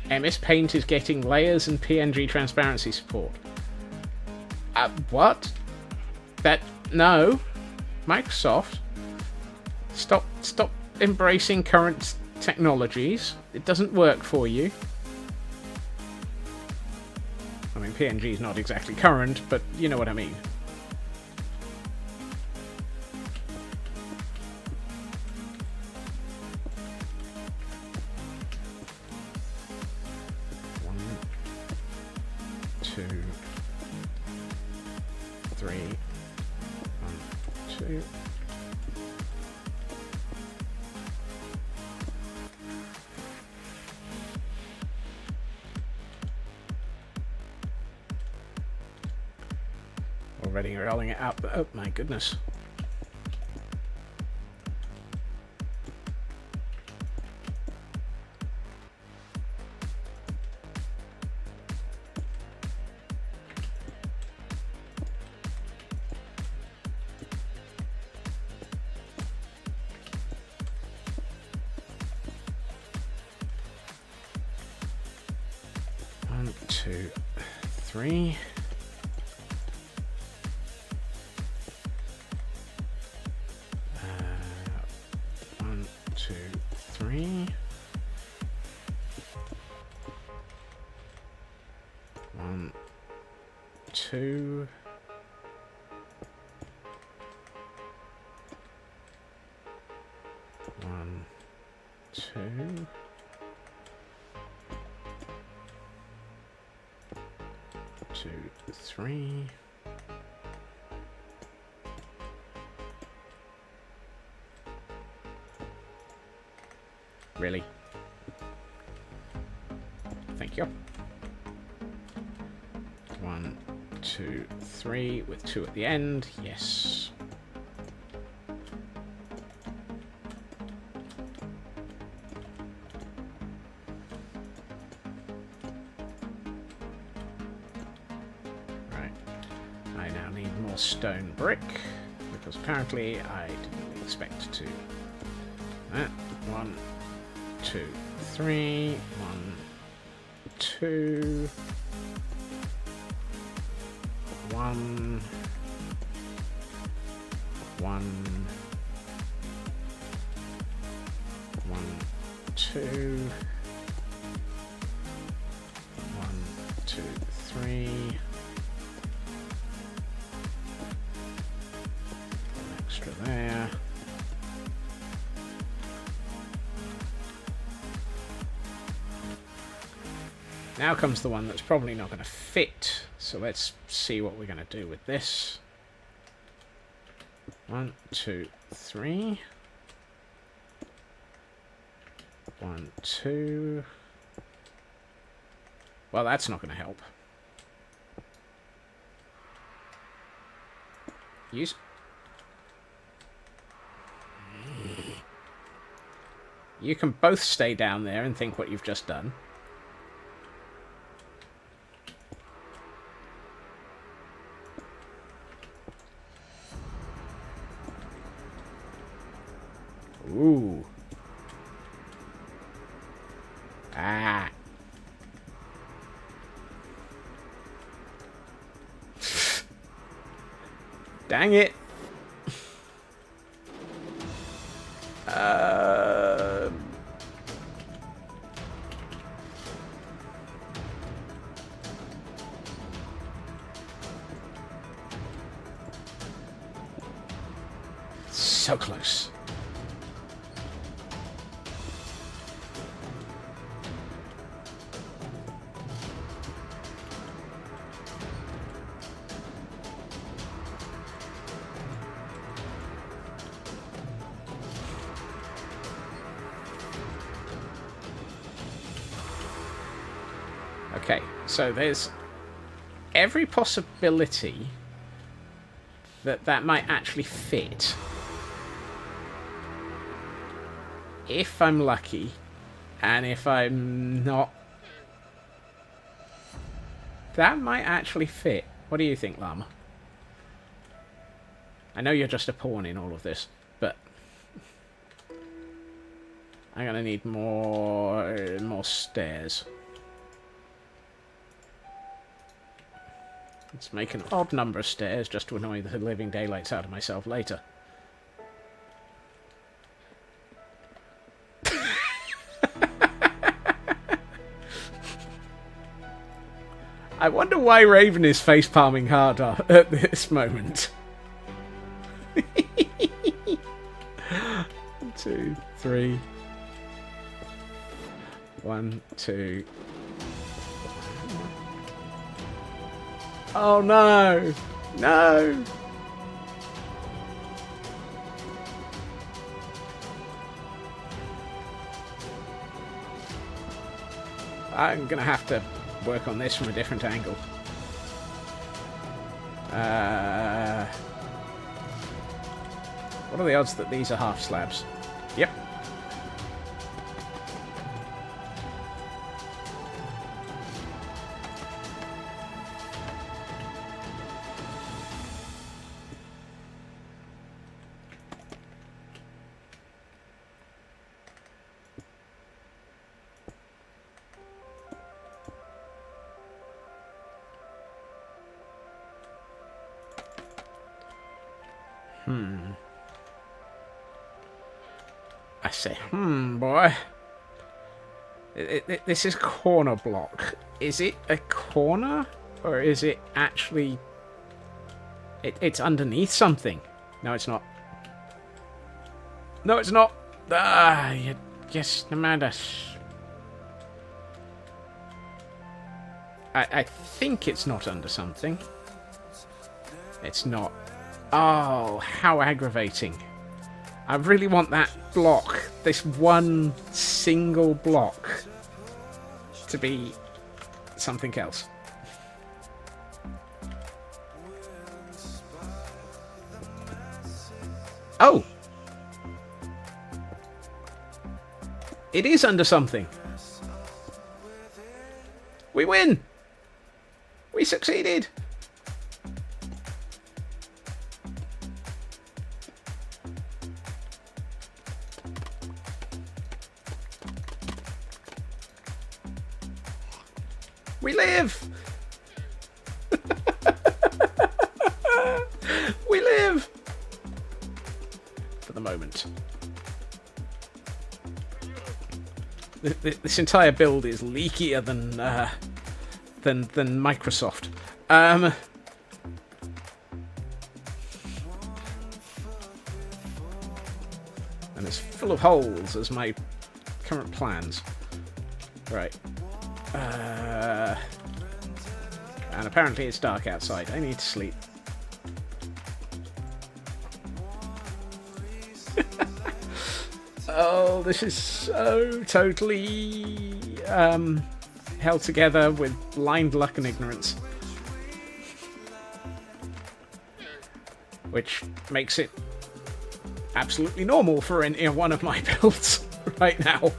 MS Paint is getting layers and PNG transparency support. What? No. Microsoft. Stop embracing current technologies. It doesn't work for you. I mean, PNG is not exactly current, but you know what I mean. Already rolling it up. Oh my goodness. One, two, three. 1, 2. 1, 2. 2, 3. Really? Thank you. 1, 2, 3 with 2 at the end. Yes. Right. I now need more stone brick because apparently I didn't expect to. 1, 2, 3. 1, 2. 1, 1, 1, 2, 1, 2, 3. Extra there. Now comes the one that's probably not going to fit. So let's see what we're going to do with this. 1, 2, 3. 1, 2. Well, that's not going to help. Use. You can both stay down there and think what you've just done. Ooh. Ah. Dang it. So close. Okay, so there's every possibility that that might actually fit. If I'm lucky, and if I'm not, that might actually fit. What do you think, Llama? I know you're just a pawn in all of this, but I'm gonna need more stairs. Let's make an odd number of stairs just to annoy the living daylights out of myself later. I wonder why Raven is face-palming harder at this moment. 1, 2, 3. 1, 2. Oh no! No! I'm gonna have to work on this from a different angle. What are the odds that these are half slabs? Yep. I say, boy. This is corner block. Is it a corner? Or is it actually... It's underneath something. No, it's not. No, it's not. Ah, yes, no matter. I think it's not under something. It's not. Oh, how aggravating. I really want that block, this one single block, to be something else. Oh! It is under something. We win! We succeeded! We live! We live! For the moment. This entire build is leakier than Microsoft. And it's full of holes as my current plans. Right. And apparently it's dark outside. I need to sleep. Oh, this is so totally held together with blind luck and ignorance. Which makes it absolutely normal for any one of my builds right now.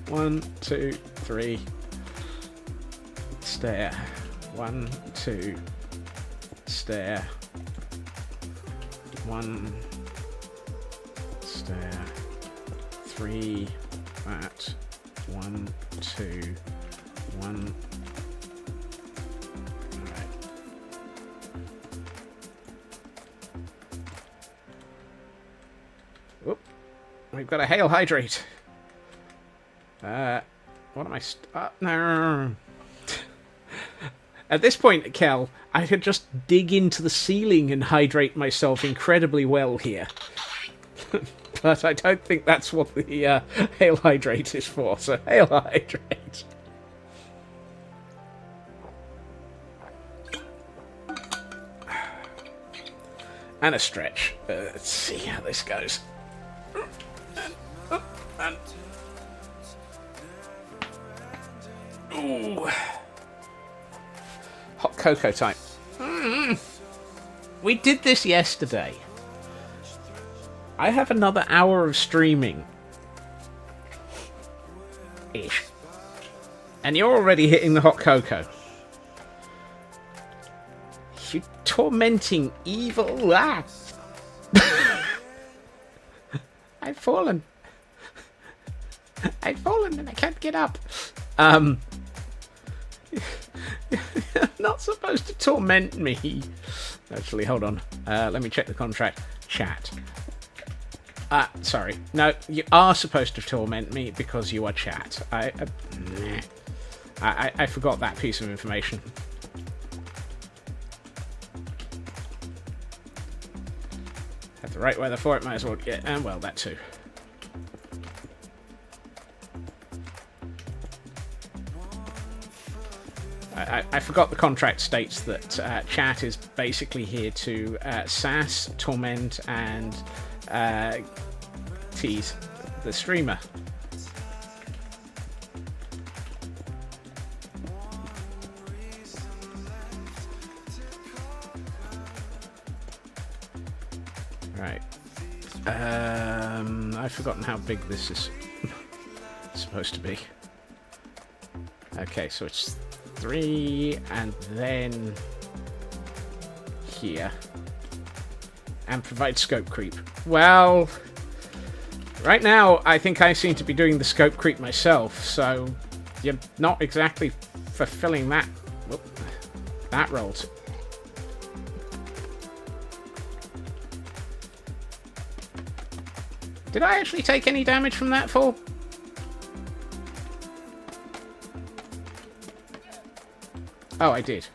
1, 2, 3. Stair. 1, 2. Stair. 1. Stair. 3. That. 1, 2. 1. Alright. We've got a hail hydrate. What am I... no. At this point, Kel, I could just dig into the ceiling and hydrate myself incredibly well here. But I don't think that's what the hail hydrate is for, so hail hydrate. And a stretch. Let's see how this goes. Ooh. Hot cocoa time. We did this yesterday. I have another hour of streaming. Ish. And you're already hitting the hot cocoa. You tormenting evil. Ah. I've fallen. I've fallen and I can't get up. You're not supposed to torment me. Actually, hold on. Let me check the contract. Chat. Sorry. No, you are supposed to torment me because you are chat. I forgot that piece of information. Have the right weather for it, might as well get... And, well, that too. I forgot the contract states that chat is basically here to sass, torment, and tease the streamer. Right. I've forgotten how big this is supposed to be. Okay, so it's 3 and then here. And provide scope creep. Well, right now I think I seem to be doing the scope creep myself, so you're not exactly fulfilling that role. Did I actually take any damage from that fall? Oh, I did.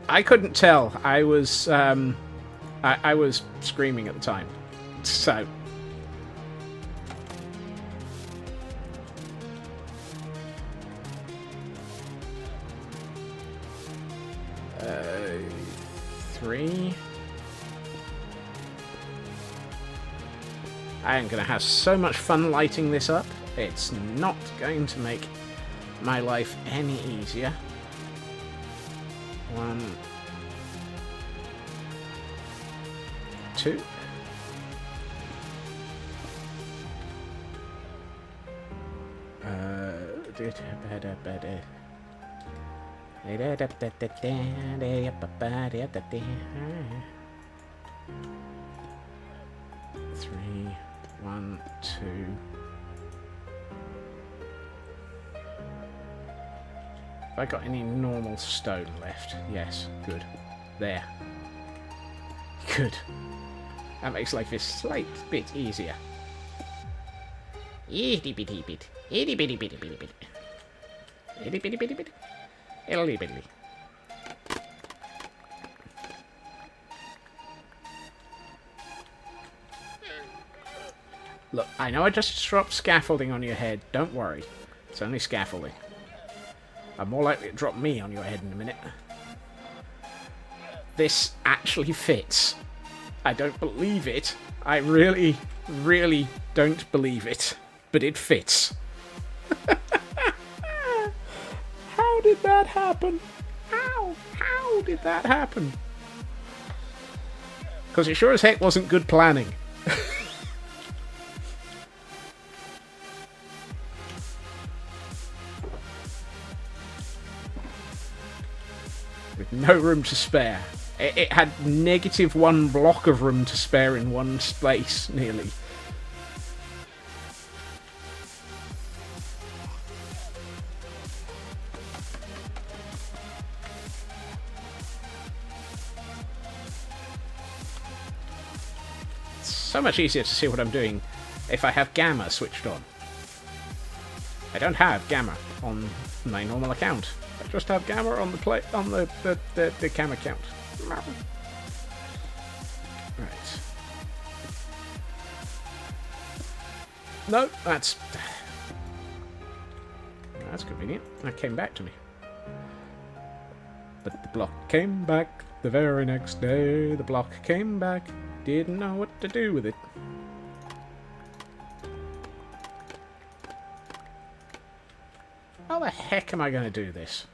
I couldn't tell. I was I was screaming at the time, so. Three. I am going to have so much fun lighting this up. It's not going to make my life any easier. 1, 2. Three, 1, 2. Have I got any normal stone left? Yes, good. There. Good. That makes life a slight bit easier. Itty bitty bit. Itty bitty bitty bitty bitty. Itty bitty bitty bitty. Itty bitty. Look, I know I just dropped scaffolding on your head. Don't worry. It's only scaffolding. I'm more likely to drop me on your head in a minute. This actually fits. I don't believe it. I really, really don't believe it. But it fits. How did that happen? How did that happen? Because it sure as heck wasn't good planning. no room to spare. It had -1 block of room to spare in one space, nearly. It's so much easier to see what I'm doing if I have gamma switched on. I don't have gamma on my normal account. I just have gamma on the cam account. Right. No, that's convenient. That came back to me. But the block came back the very next day. The block came back. Didn't know what to do with it. How the heck am I going to do this?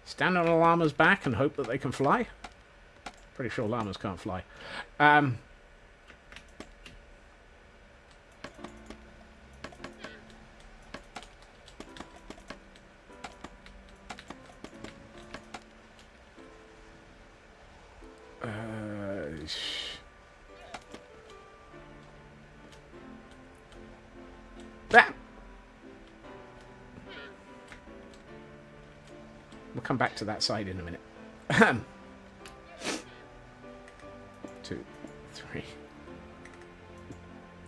Stand on a llama's back and hope that they can fly? Pretty sure llamas can't fly. That. We'll come back to that side in a minute. 2, 3.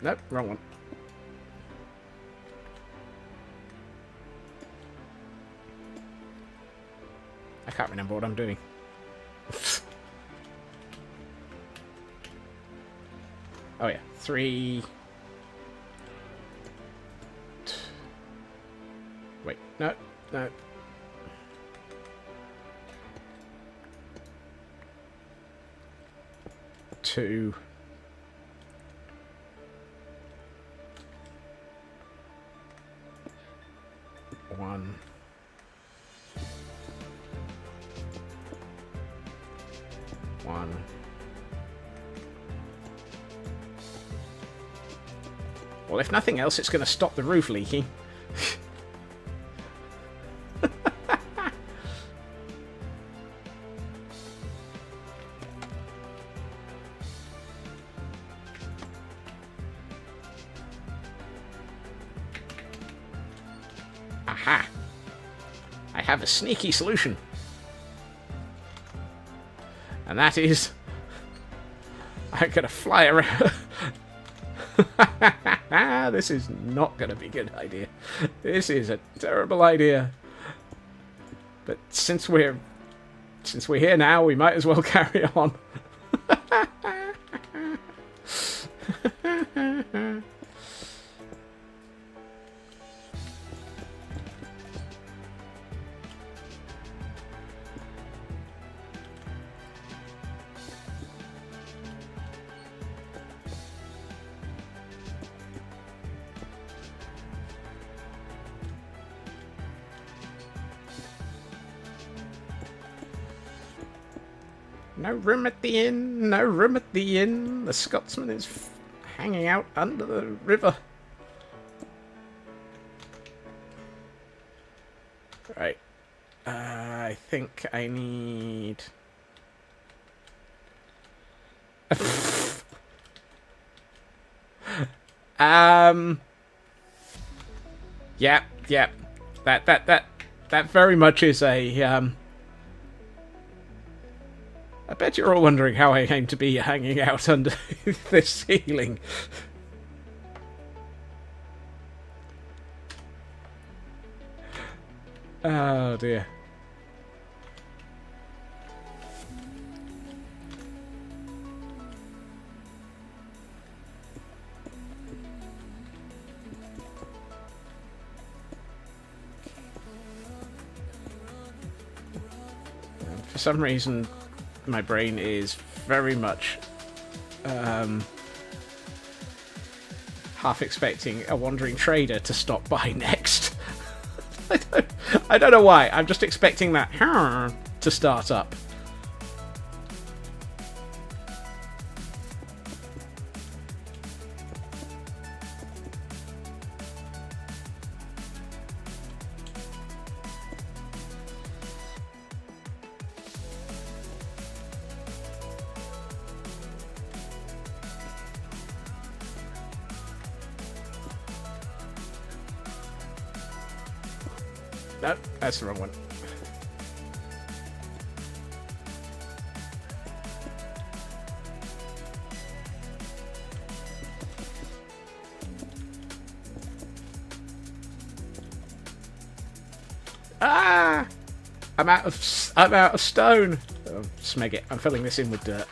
Nope, wrong one. I can't remember what I'm doing. Oh yeah, 3. Wait, no. 2. 1. 1. Well, if nothing else, it's going to stop the roof leaking. Aha! I have a sneaky solution. And that is... I'm going to fly around... This is not going to be a good idea. This is a terrible idea. But since we're here now, we might as well carry on. No room at the inn, no room at the inn. The Scotsman is hanging out under the river. Right. I think I need... Yeah. That very much is a, I bet you're all wondering how I came to be hanging out under this ceiling. Oh dear. For some reason, my brain is very much half expecting a wandering trader to stop by next. I don't know why. I'm just expecting that to start up. No, that's the wrong one. Ah! I'm out of stone. Oh, smeg it. I'm filling this in with dirt.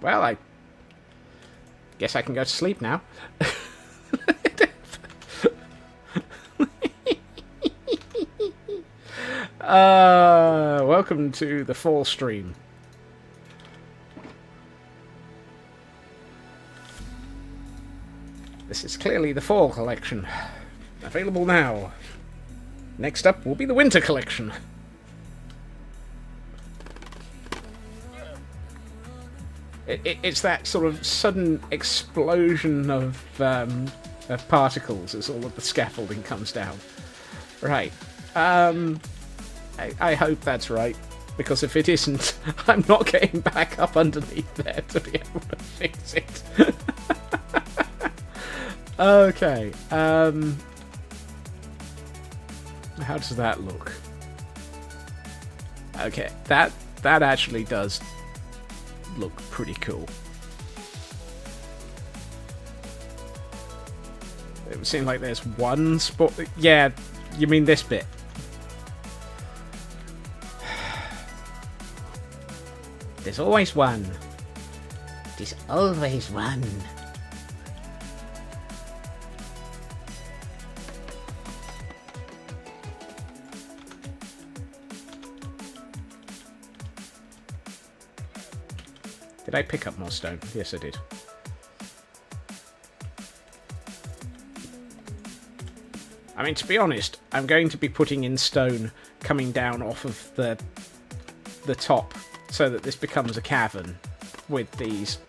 Well, I guess I can go to sleep now. Welcome to the fall stream. This is clearly the fall collection. Available now. Next up will be the winter collection. It's that sort of sudden explosion of particles as all of the scaffolding comes down. Right. I hope that's right, because if it isn't, I'm not getting back up underneath there to be able to fix it. Okay. How does that look? Okay, that actually does look pretty cool. It would seem like there's one spot. Yeah, you mean this bit? There's always one. There's always one. Did I pick up more stone? Yes, I did. I mean, to be honest, I'm going to be putting in stone coming down off of the top, so that this becomes a cavern with these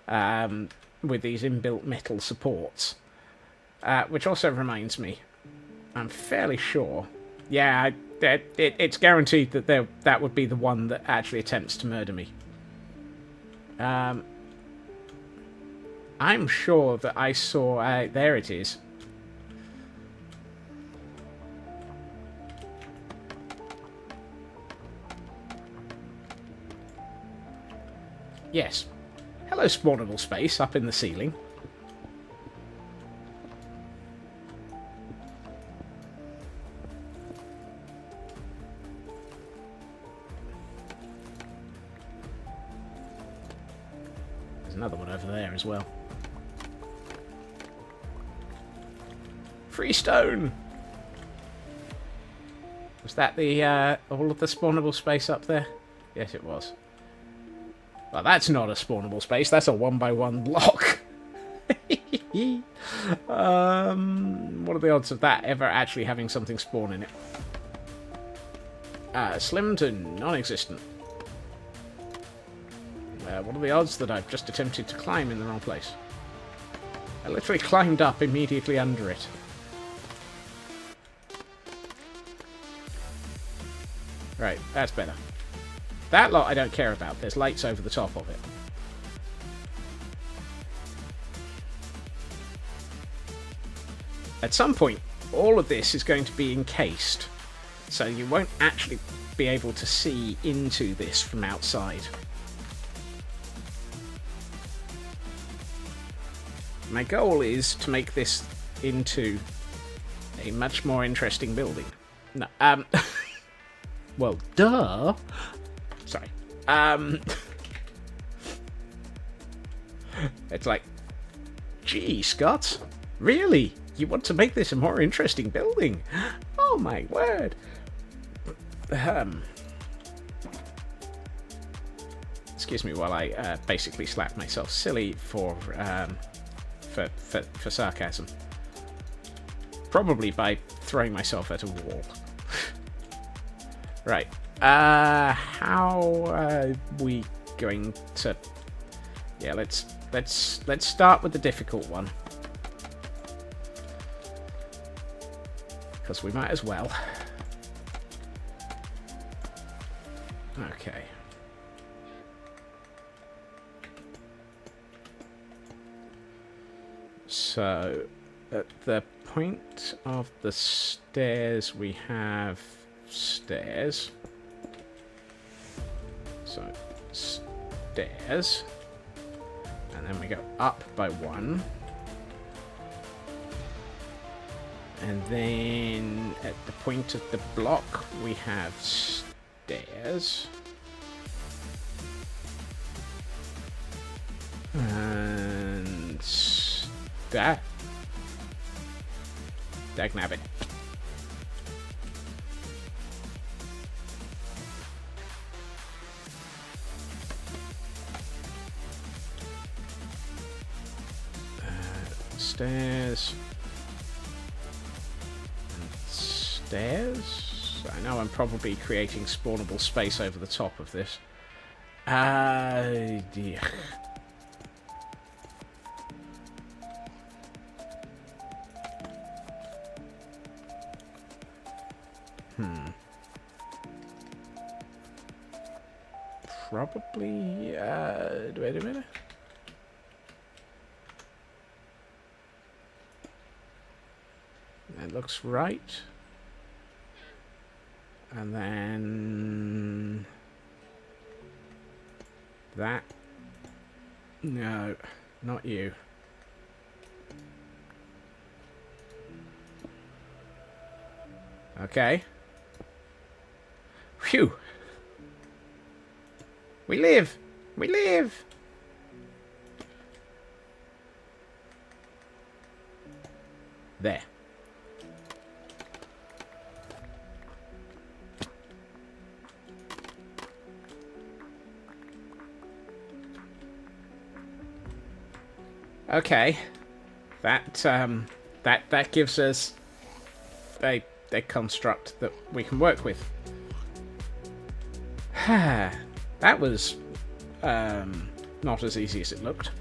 inbuilt metal supports. Which also reminds me, I'm fairly sure. Yeah, it's guaranteed that that would be the one that actually attempts to murder me. I'm sure that I saw... there it is. Yes. Hello, spawnable space up in the ceiling. There's another one over there as well. Free stone! Was that the all of the spawnable space up there? Yes, it was. Well, that's not a spawnable space. That's a 1x1 block. What are the odds of that ever actually having something spawn in it? Slim to non-existent. What are the odds that I've just attempted to climb in the wrong place? I literally climbed up immediately under it. Right, that's better. That lot I don't care about. There's lights over the top of it. At some point, all of this is going to be encased, so you won't actually be able to see into this from outside. My goal is to make this into a much more interesting building. No, well, duh. Sorry. It's like, gee, Scott, really? You want to make this a more interesting building? Oh my word. Excuse me while I basically slap myself silly for sarcasm. Probably by throwing myself at a wall. Right. How are we going to... Yeah, let's start with the difficult one. because we might as well. Okay. So, at the point of the stairs, we have stairs. So, stairs. And then we go up by 1. And then at the point of the block, we have stairs. And dagnabbit. Stairs. Stairs. I know I'm probably creating spawnable space over the top of this. Dear. Probably, wait a minute. That looks right. And then that. No, not you. Okay. Phew. We live! We live! There. Okay. That gives us a construct that we can work with. That was not as easy as it looked.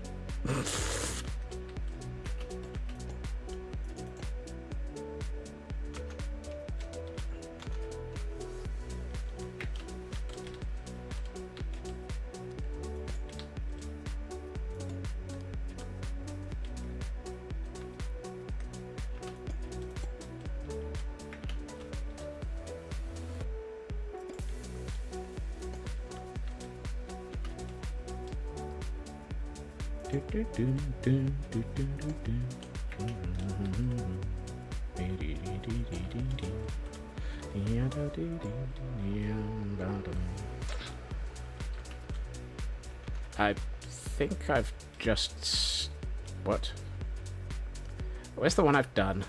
I think I've just... What? Where's the one I've done?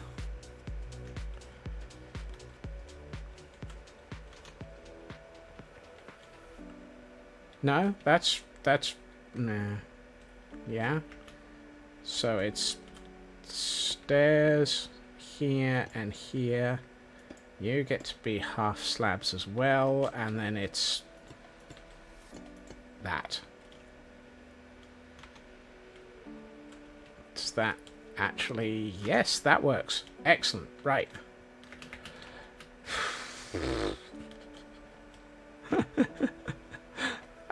No, that's... Nah. Yeah. So it's stairs here and here. You get to be half slabs as well, and then it's that. Does that actually... Yes, that works. Excellent. Right.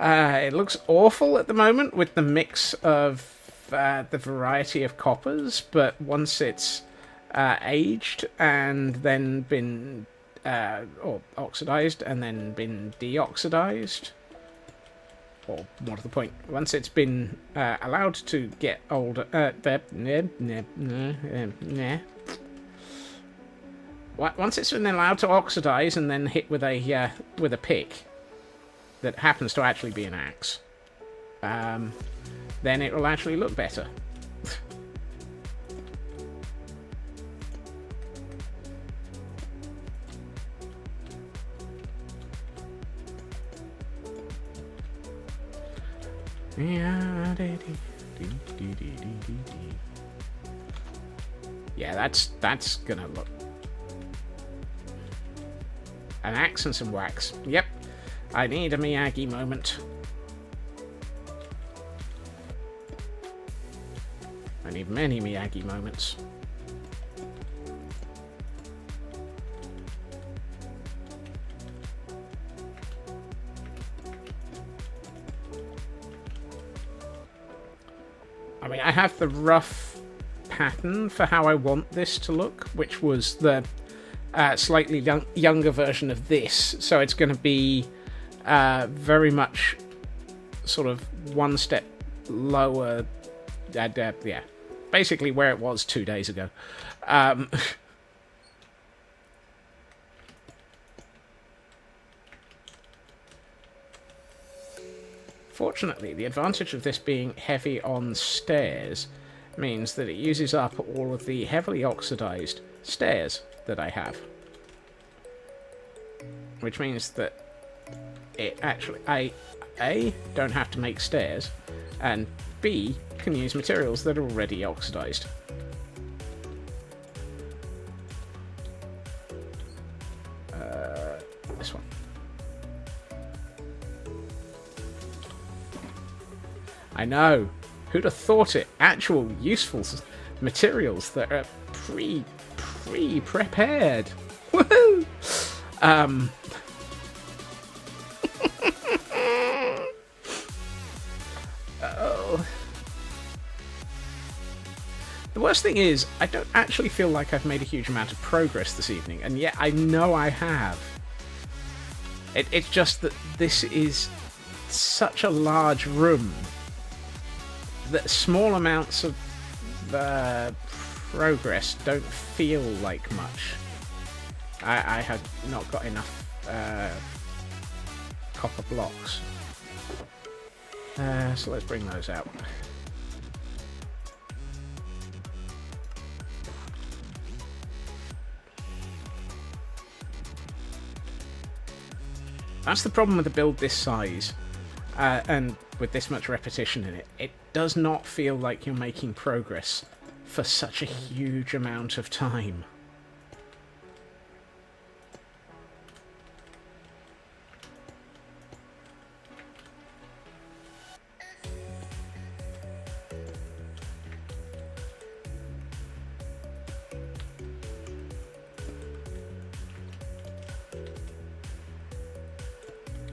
It looks awful at the moment with the mix of the variety of coppers, but once it's aged and then been or oxidized and then been deoxidized, or more to the point, once it's been allowed to get older, once it's been allowed to oxidize and then hit with a pick that happens to actually be an axe, then it will actually look better. Yeah, that's gonna look. An axe and some wax. Yep. I need a Miyagi moment. I need many Miyagi moments. I mean, I have the rough pattern for how I want this to look, which was the slightly younger version of this. So it's going to be very much sort of one step lower. Yeah, basically where it was 2 days ago. Fortunately, the advantage of this being heavy on stairs means that it uses up all of the heavily oxidized stairs that I have. Which means that it actually, A, don't have to make stairs, and B, can use materials that are already oxidized. This one. I know. Who'd have thought it? Actual useful materials that are pre-prepared. Woohoo! Oh. The worst thing is, I don't actually feel like I've made a huge amount of progress this evening, and yet I know I have. It's just that this is such a large room that small amounts of progress don't feel like much. I have not got enough copper blocks. So let's bring those out. That's the problem with a build this size, and with this much repetition in it. It does not feel like you're making progress for such a huge amount of time.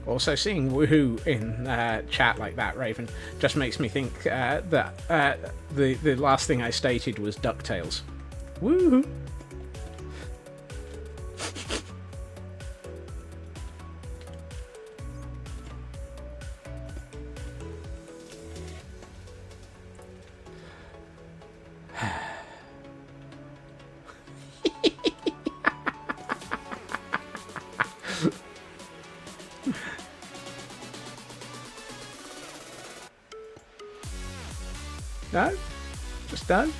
Also, seeing woohoo in chat like that, Raven, just makes me think that the last thing I stated was DuckTales. Woohoo! No? Just no?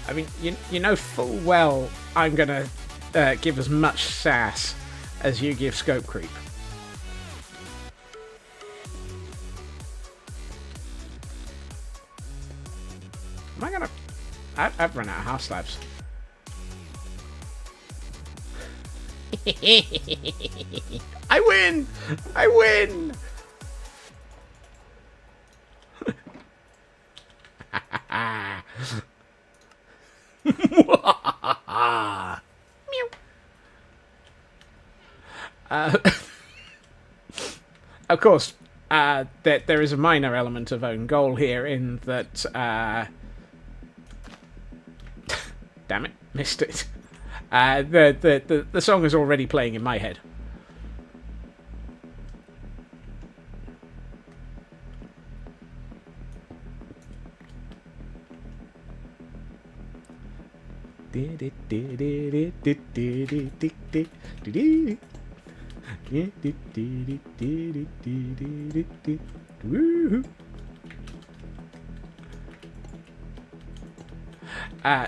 I mean, you know full well I'm gonna give as much sass as you give scope creep. Am I gonna... I've run out of house slabs. I win! I win! Of course, there is a minor element of own goal here in that... damn it, missed it. The song is already playing in my head.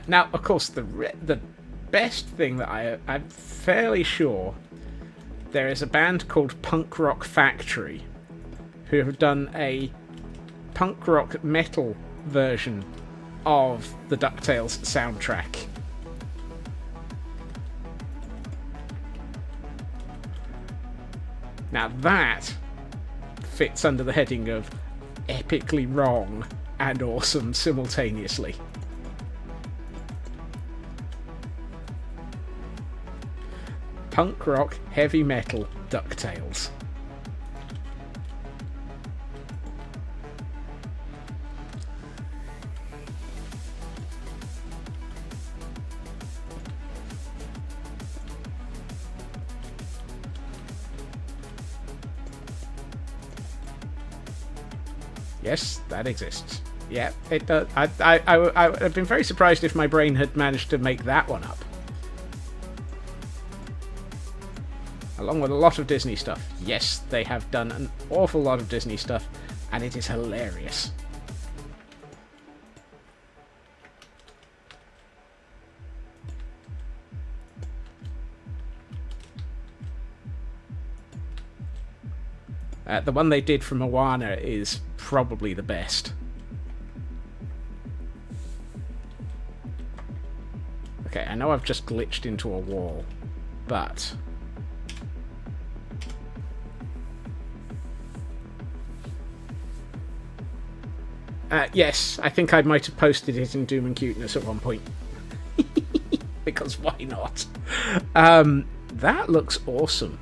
Now, of course, the best thing that I'm fairly sure there is a band called Punk Rock Factory who have done a punk rock metal version of the DuckTales soundtrack. Now that fits under the heading of epically wrong and awesome simultaneously. Punk rock, heavy metal, DuckTales. Yes, that exists. Yeah, it does. I've been very surprised if my brain had managed to make that one up. Along with a lot of Disney stuff. Yes, they have done an awful lot of Disney stuff, and it is hilarious. The one they did for Moana is probably the best. Okay, I know I've just glitched into a wall, but... yes, I think I might have posted it in Doom and Cuteness at one point. Because why not? That looks awesome.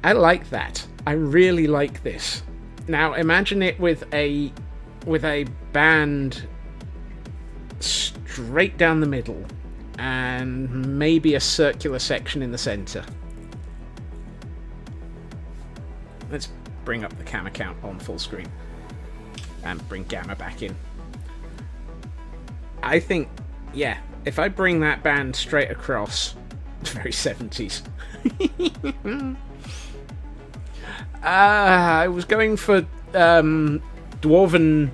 I like that. I really like this. Now imagine it with a band straight down the middle and maybe a circular section in the center. Let's bring up the camera count on full screen and bring Gamma back in. I think, yeah, if I bring that band straight across, it's very 70s. I was going for dwarven,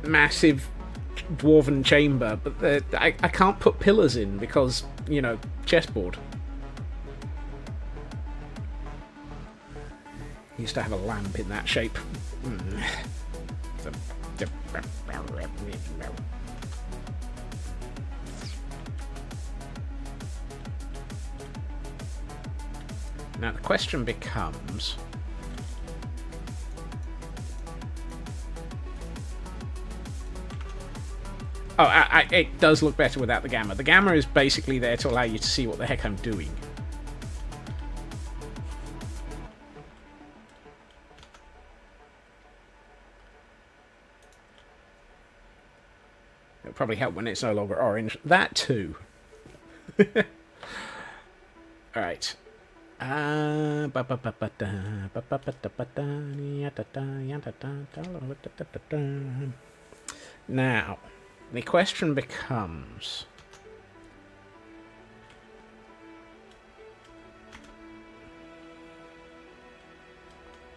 massive dwarven chamber, but I can't put pillars in because, you know, chessboard. Used to have a lamp in that shape. Now the question becomes... Oh, it does look better without the gamma. The gamma is basically there to allow you to see what the heck I'm doing. It'll probably help when it's no longer orange. That too. Alright. Now, the question becomes...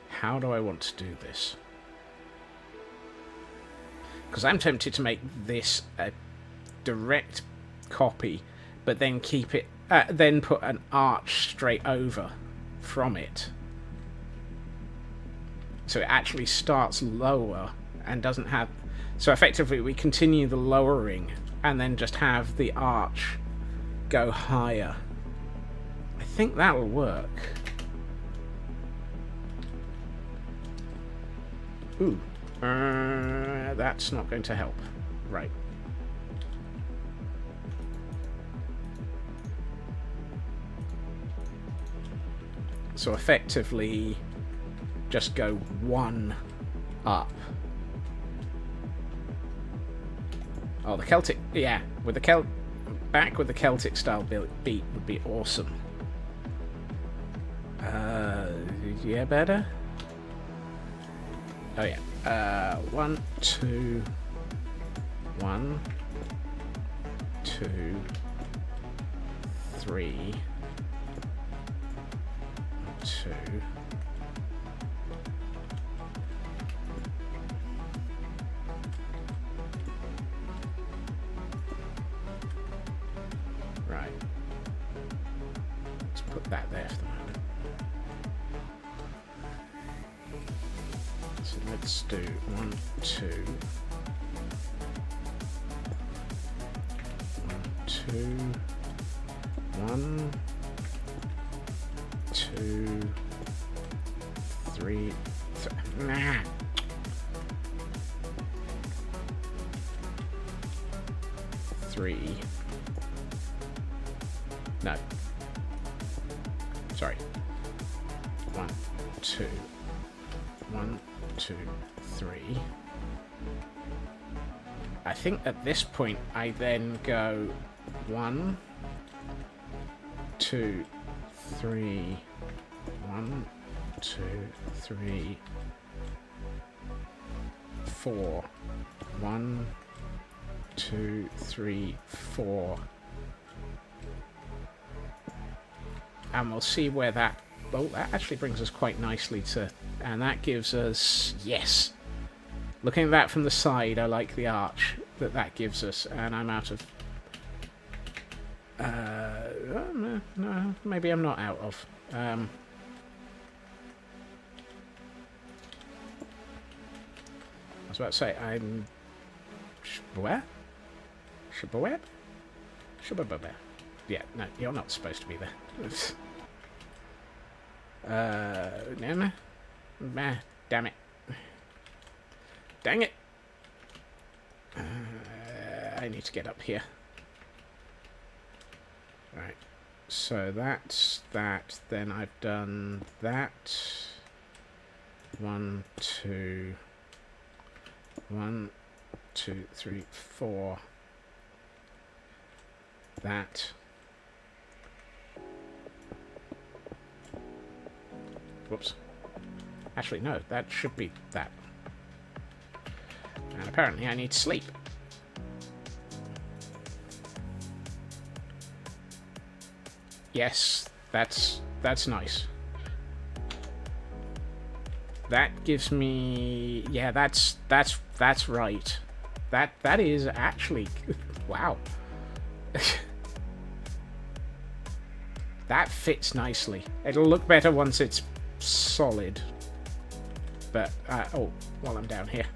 how do I want to do this? Because I'm tempted to make this a direct copy, but then keep it, then put an arch straight over from it. So it actually starts lower and doesn't have... So effectively we continue the lowering and then just have the arch go higher. I think that'll work. Ooh. That's not going to help. Right. So effectively, just go one up. Oh, the Celtic... yeah, with the back with the Celtic style beat would be awesome. Yeah, better? Oh yeah. 1, 2, 1, 2, 3, 2. Right. Let's put that there for the moment. So let's do 1, 2, 1, 2, 1, 2, 3. Nah. 3. No. Sorry. 1, 2. 1, 2, 3. I think at this point I then go 1, 2, 3. 1, 2, 3, 4. 1, 2, 3, 4. And we'll see where that... Oh, that actually brings us quite nicely to... And that gives us... Yes! Looking at that from the side, I like the arch that gives us. And I'm out of... no, maybe I'm not out of. I was about to say, I'm... Where? Shabaweb? Shabababa. Yeah, no, you're not supposed to be there. No. Damn it. Dang it. I need to get up here. Right. So that's that. Then I've done that. 1, 2. 1, 2, 3, 4. That. Whoops. Actually, no, that should be that. And apparently I need sleep. Yes, that's nice. That gives me... Yeah, that's right. That is actually... Wow. That fits nicely. It'll look better once it's solid. But, oh, while I'm down here.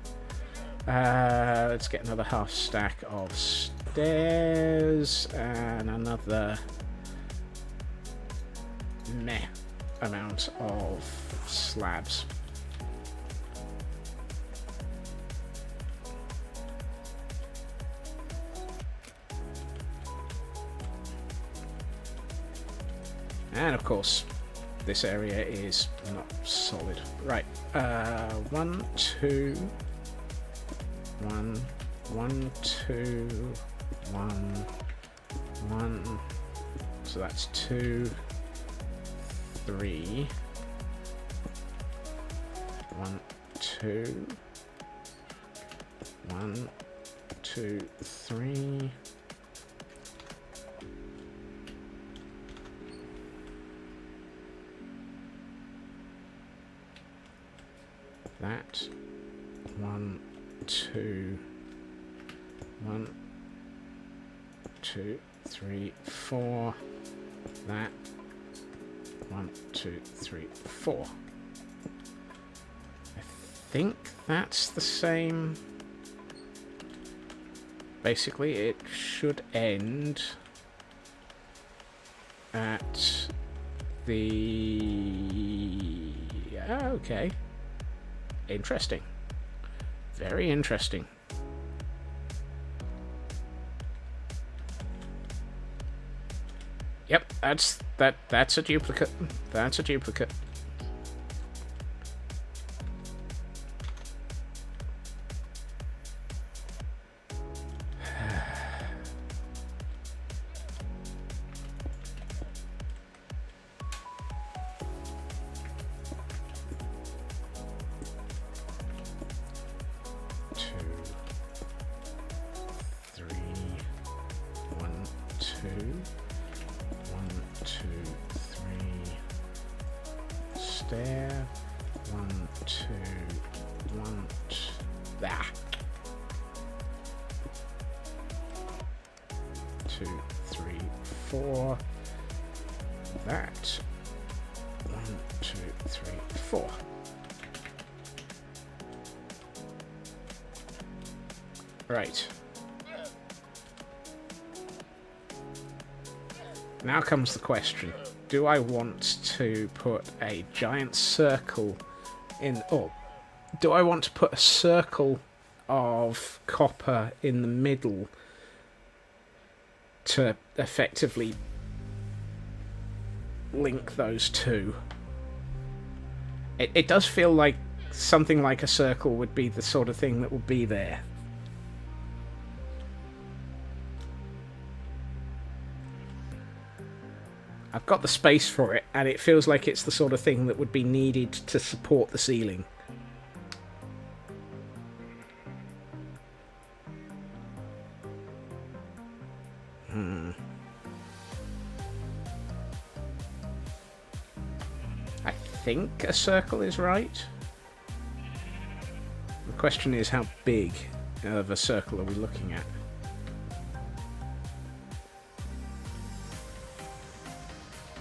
Let's get another half stack of stairs and another meh amount of slabs. And of course, this area is not solid. Right, 1, 2, 1, 1, 2, 1, 1. So that's 2, 3, 1, 2, 1, 2, 3. That 1, 2, 1, 2, 3, 4. That 1, 2, 3, 4. I think that's the same. Basically, it should end at the... Okay. Interesting. Very interesting. Yep, that's a duplicate. That's a duplicate. Stair. 1, 2, 1, 2. There. 2, 3, 4. That. 1, 2, 3, 4. Right. Now comes the question. do I want to put a giant circle in... Oh, do I want to put a circle of copper in the middle to effectively link those two? It does feel like something like a circle would be the sort of thing that would be there. I've got the space for it, and it feels like it's the sort of thing that would be needed to support the ceiling. I think a circle is right. The question is, how big of a circle are we looking at?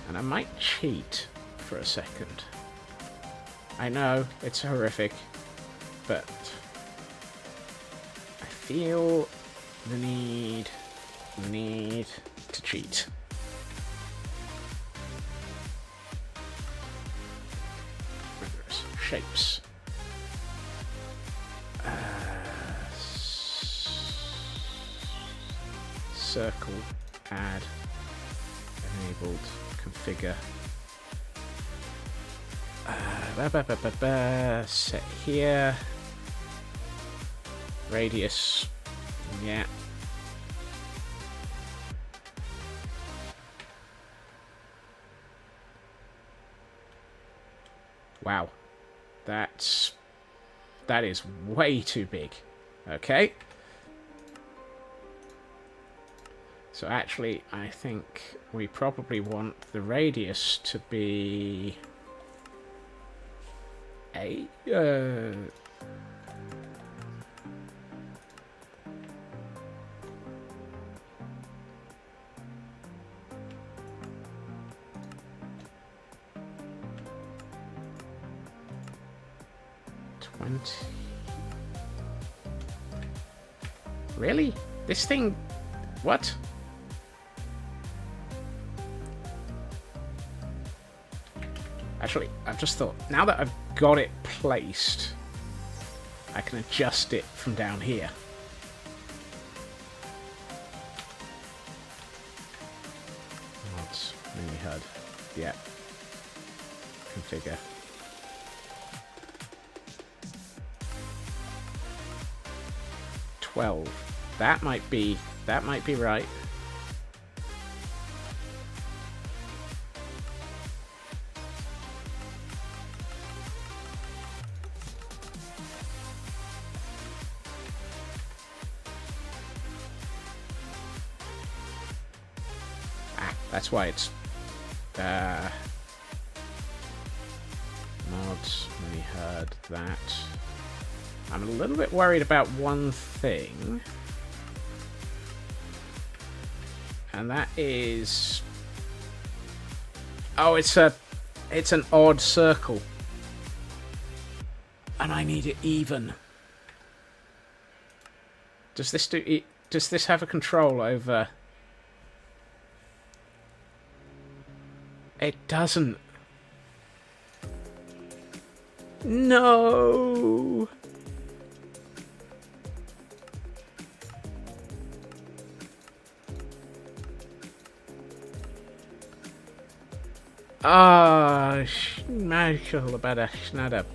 And I might cheat for a second. I know, it's horrific, but I feel the need to cheat. Rigorous shapes. Circle, add, enabled, configure. Set here. Radius. Yeah. Wow. That is way too big. Okay. So actually, I think we probably want the radius to be a Really? This thing... What? Actually, I've just thought, now that I've got it placed, I can adjust it from down here. Mods, mini HUD. Yeah. Configure. That might be right. That's why it's mods, mini HUD, that. I'm a little bit worried about one thing, and that is, oh, it's an odd circle, and I need it even. Does this do it? Does this have a control over? It doesn't. No. Ah, Michael, about a schnatter.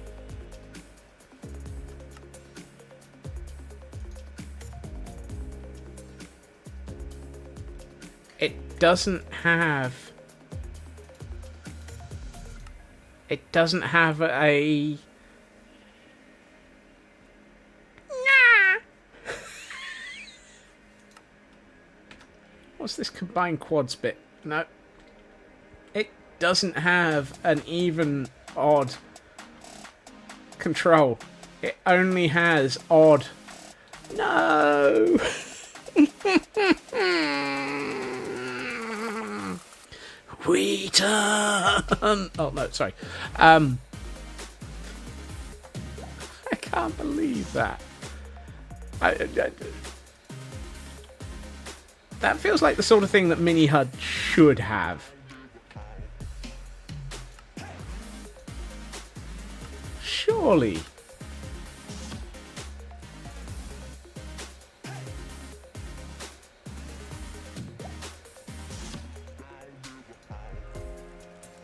It doesn't have a... What's this combined quads bit? No. It doesn't have an even odd control. It only has odd. No. We turn. Oh no, sorry. I can't believe that. That feels like the sort of thing that Mini HUD should have. surely.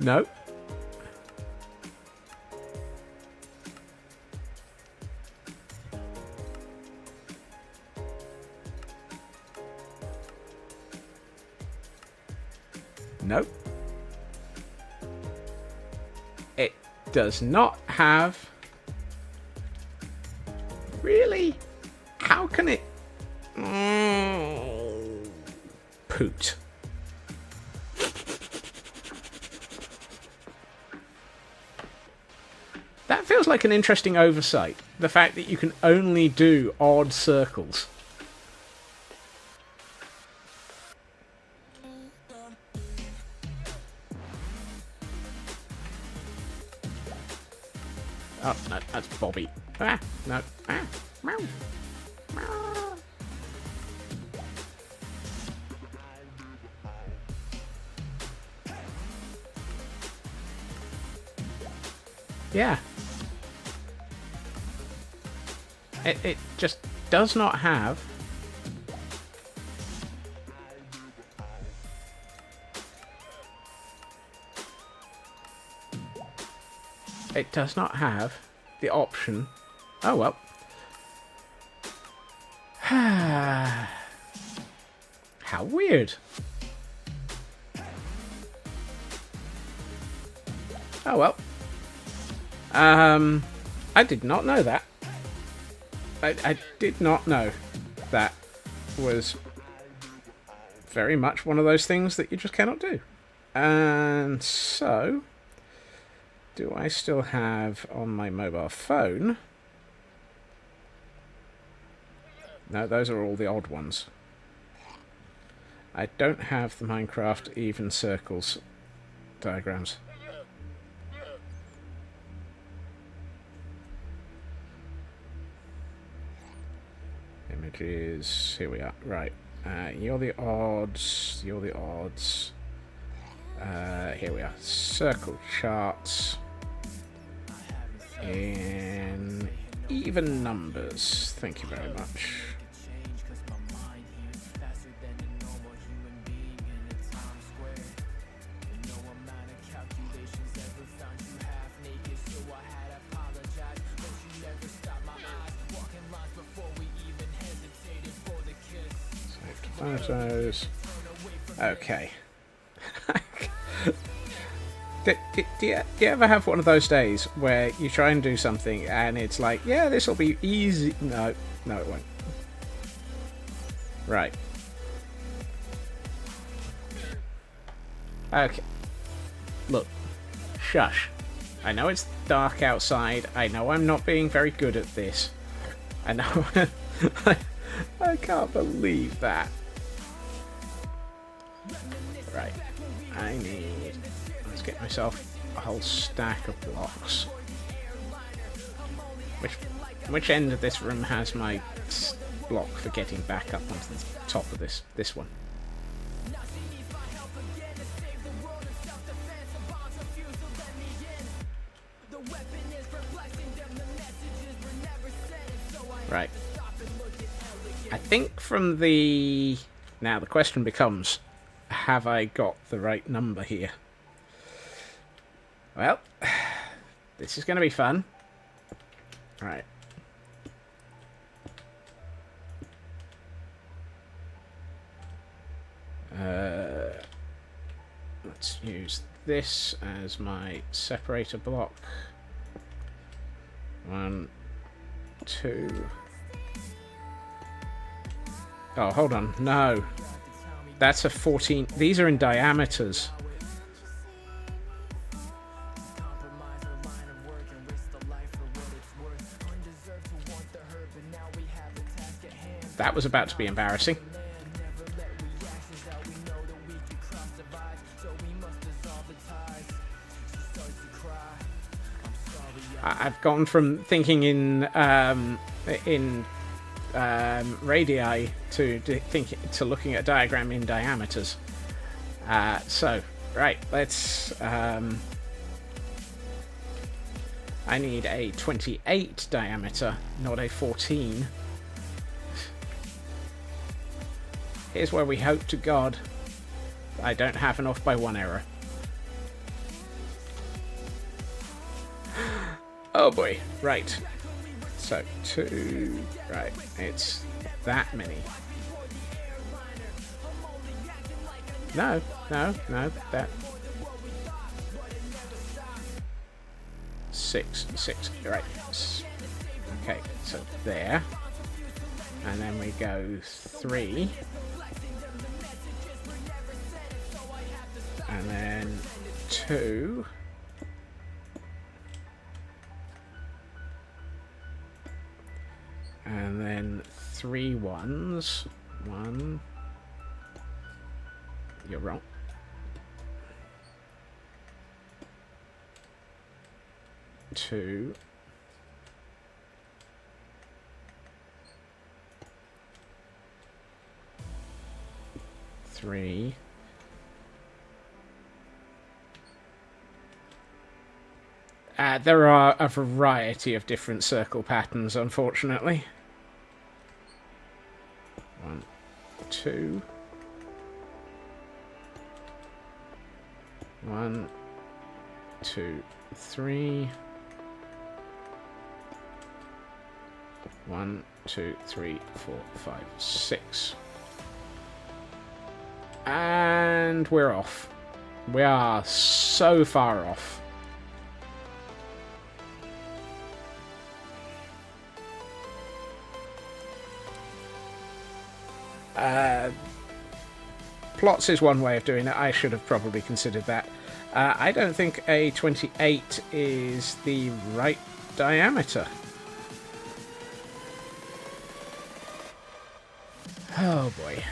No. Nope. It does not have... Really? How can it... Poot. That feels like an interesting oversight. The fact that you can only do odd circles. Oh, no, that's Bobby. Ah, no. Ah, meow. Meow. Yeah. It just does not have... It does not have the option... Oh, well. How weird. Oh, well. I did not know that. I did not know that was very much one of those things that you just cannot do. And so, do I still have on my mobile phone? No, those are all the odd ones. I don't have the Minecraft even circles diagrams. Images, here we are, right. You're the odds, you're the odds. Here we are, circle charts in even numbers. Thank you very much. Photos. Okay. do you ever have one of those days where you try and do something and it's like, yeah, this will be easy? No, it won't. Right. Okay. Look. Shush. I know it's dark outside. I know I'm not being very good at this. I know. I can't believe that. Right, I need... Let's get myself a whole stack of blocks. Which end of this room has my block for getting back up onto the top of this one? Right. I think from the... Now the question becomes... Have I got the right number here? Well, this is going to be fun. Right. Let's use this as my separator block. 1, 2. Oh, hold on. No. That's a 14. These are in diameters. That was about to be embarrassing. I've gone from thinking in radii to looking at a diagram in diameters. So right, let's. I I need a 28 diameter, not a 14. Here's where we hope to God I don't have an off by 1 error. Oh boy, right. So 2, right, it's that many. No, that... 6, right. Okay, so there. And then we go 3. And then 2. And then 3 ones. 1. You're wrong. 2. 3. There are a variety of different circle patterns, unfortunately. 1, 2. 1, 2, 3. 1, 2, 3, 4, 5, 6. And we're off. We are so far off. Plots is one way of doing it. I should have probably considered that. I don't think a 28 is the right diameter. Oh boy.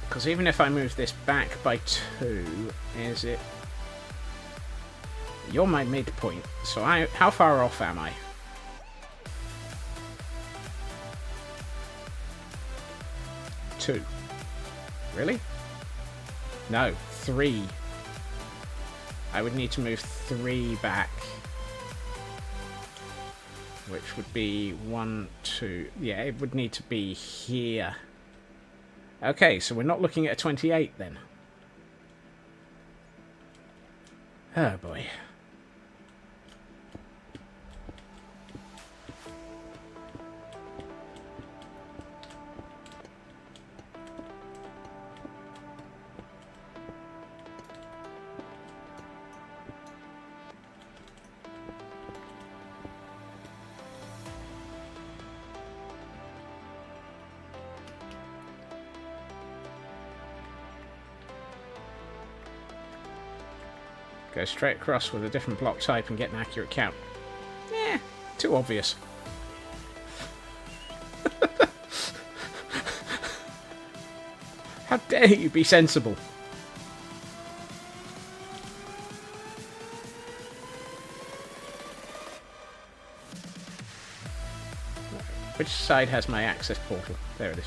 Because even if I move this back by 2, is it... You're my midpoint, so how far off am I? 2. Really? No, 3. I would need to move 3 back. Which would be 1, 2... Yeah, it would need to be here. Okay, so we're not looking at a 28 then. Oh boy. Go straight across with a different block type and get an accurate count. Eh, too obvious. How dare you be sensible? Which side has my access portal? There it is.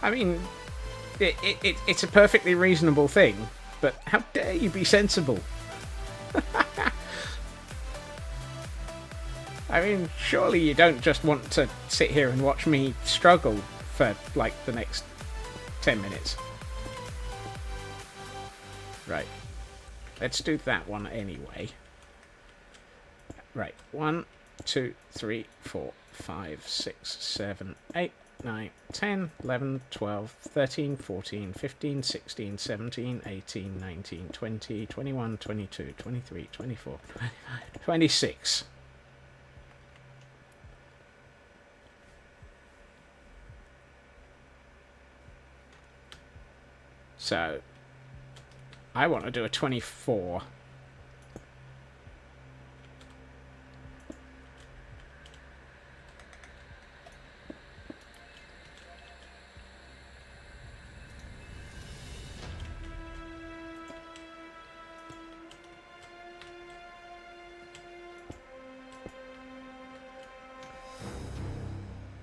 I mean, it's a perfectly reasonable thing, but how dare you be sensible? I mean, surely you don't just want to sit here and watch me struggle for, like, the next 10 minutes. Right. Let's do that one anyway. Right. 1, 2, 3, 4, 5, 6, 7, 8, 9, 10, 11, 12, 13, 14, 15, 16, 17, 18, 19, 20, 21, 22, 23, 24, 25, 26. So, I want to do a 24.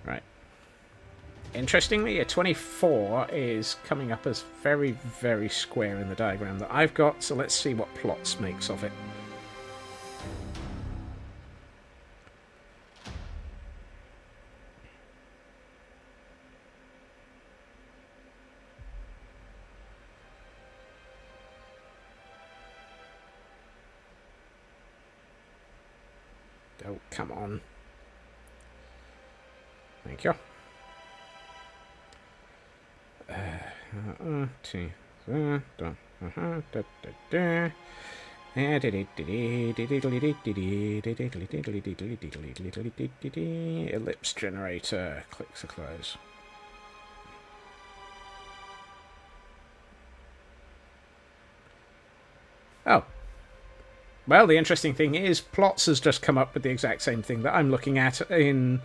Right. Interestingly, a 24 is coming up as very, very square in the diagram that I've got, so let's see what plots makes of it. Oh, come on. Thank you. Ellipse generator. Click to close. Oh. Well, the interesting thing is, Plots has just come up with the exact same thing that I'm looking at in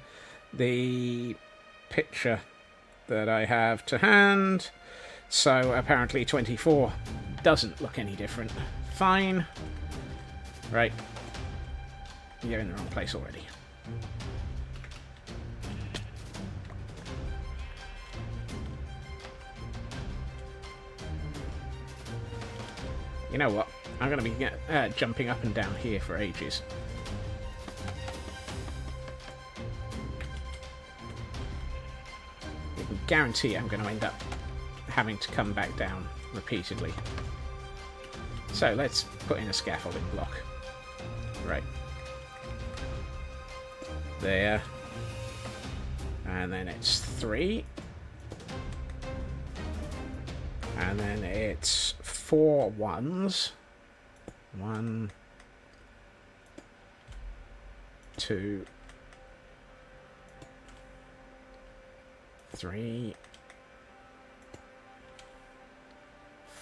the picture that I have to hand. So apparently 24 doesn't look any different. Fine. Right. You're in the wrong place already. You know what? I'm going to be jumping up and down here for ages. I can guarantee I'm going to end up having to come back down repeatedly. So let's put in a scaffolding block. Right. There. And then it's 3. And then it's 4 ones. 1, 2, 3,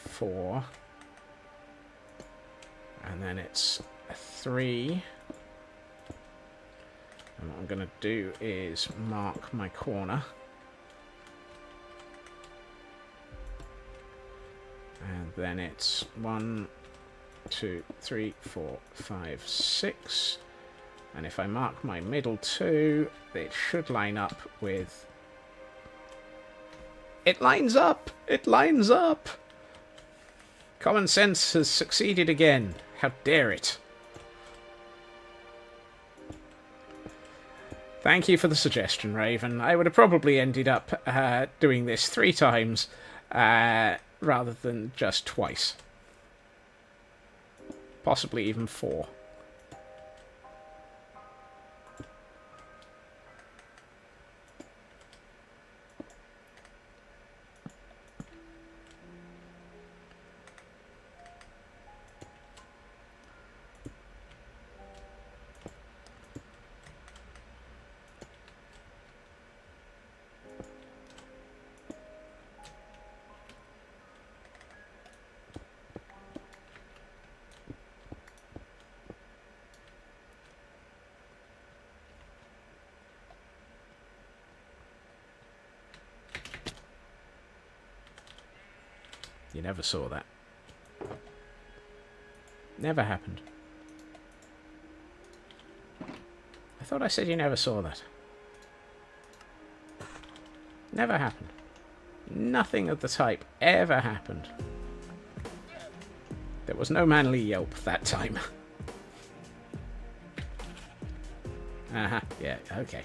4, and then it's a 3. And what I'm going to do is mark my corner. And then it's 1, 2, 3, 4, 5, 6. And if I mark my middle 2, it should line up with... It lines up! It lines up! Common sense has succeeded again. How dare it? Thank you for the suggestion, Raven. I would have probably ended up doing this 3 times rather than just twice. Possibly even 4. You never saw that. Never happened. I thought I said you never saw that. Never happened. Nothing of the type ever happened. There was no manly yelp that time. Uh-huh, yeah, okay.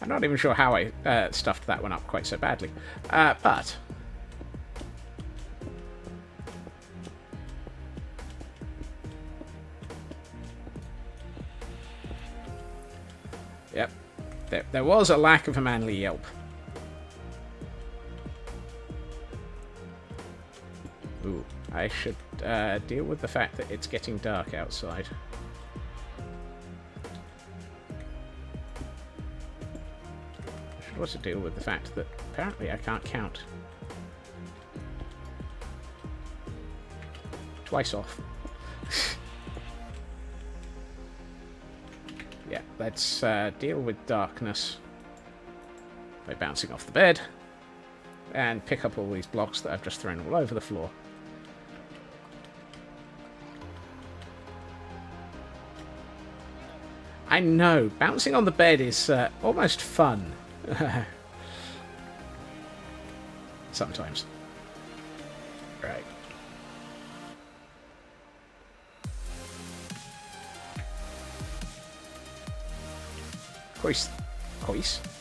I'm not even sure how I stuffed that one up quite so badly. But... Yep. There was a lack of a manly yelp. Ooh, I should deal with the fact that it's getting dark outside. To deal with the fact that apparently I can't count. Twice off. Yeah, let's deal with darkness by bouncing off the bed and pick up all these blocks that I've just thrown all over the floor. I know. Bouncing on the bed is almost fun. Sometimes. Right.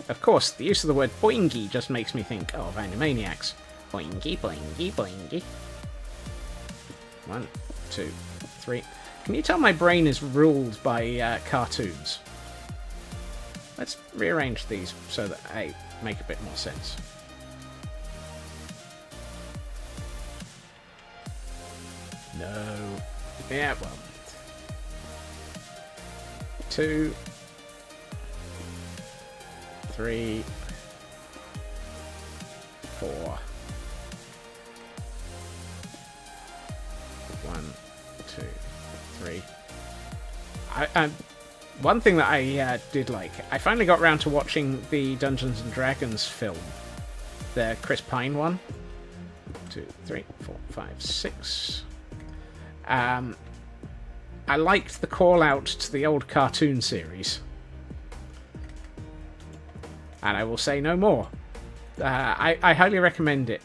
Of course, the use of the word boingy just makes me think of Animaniacs. Boingy, boingy, boingy. 1, 2, 3. Can you tell my brain is ruled by cartoons? Let's rearrange these so that they make a bit more sense. No. Yeah, well. 2, 3, 4. 1, 2, 3. One thing that I did like, I finally got around to watching the Dungeons and Dragons film, the Chris Pine one. 2, 3, 4, 5, 6. I liked the call out to the old cartoon series. And I will say no more. I highly recommend it.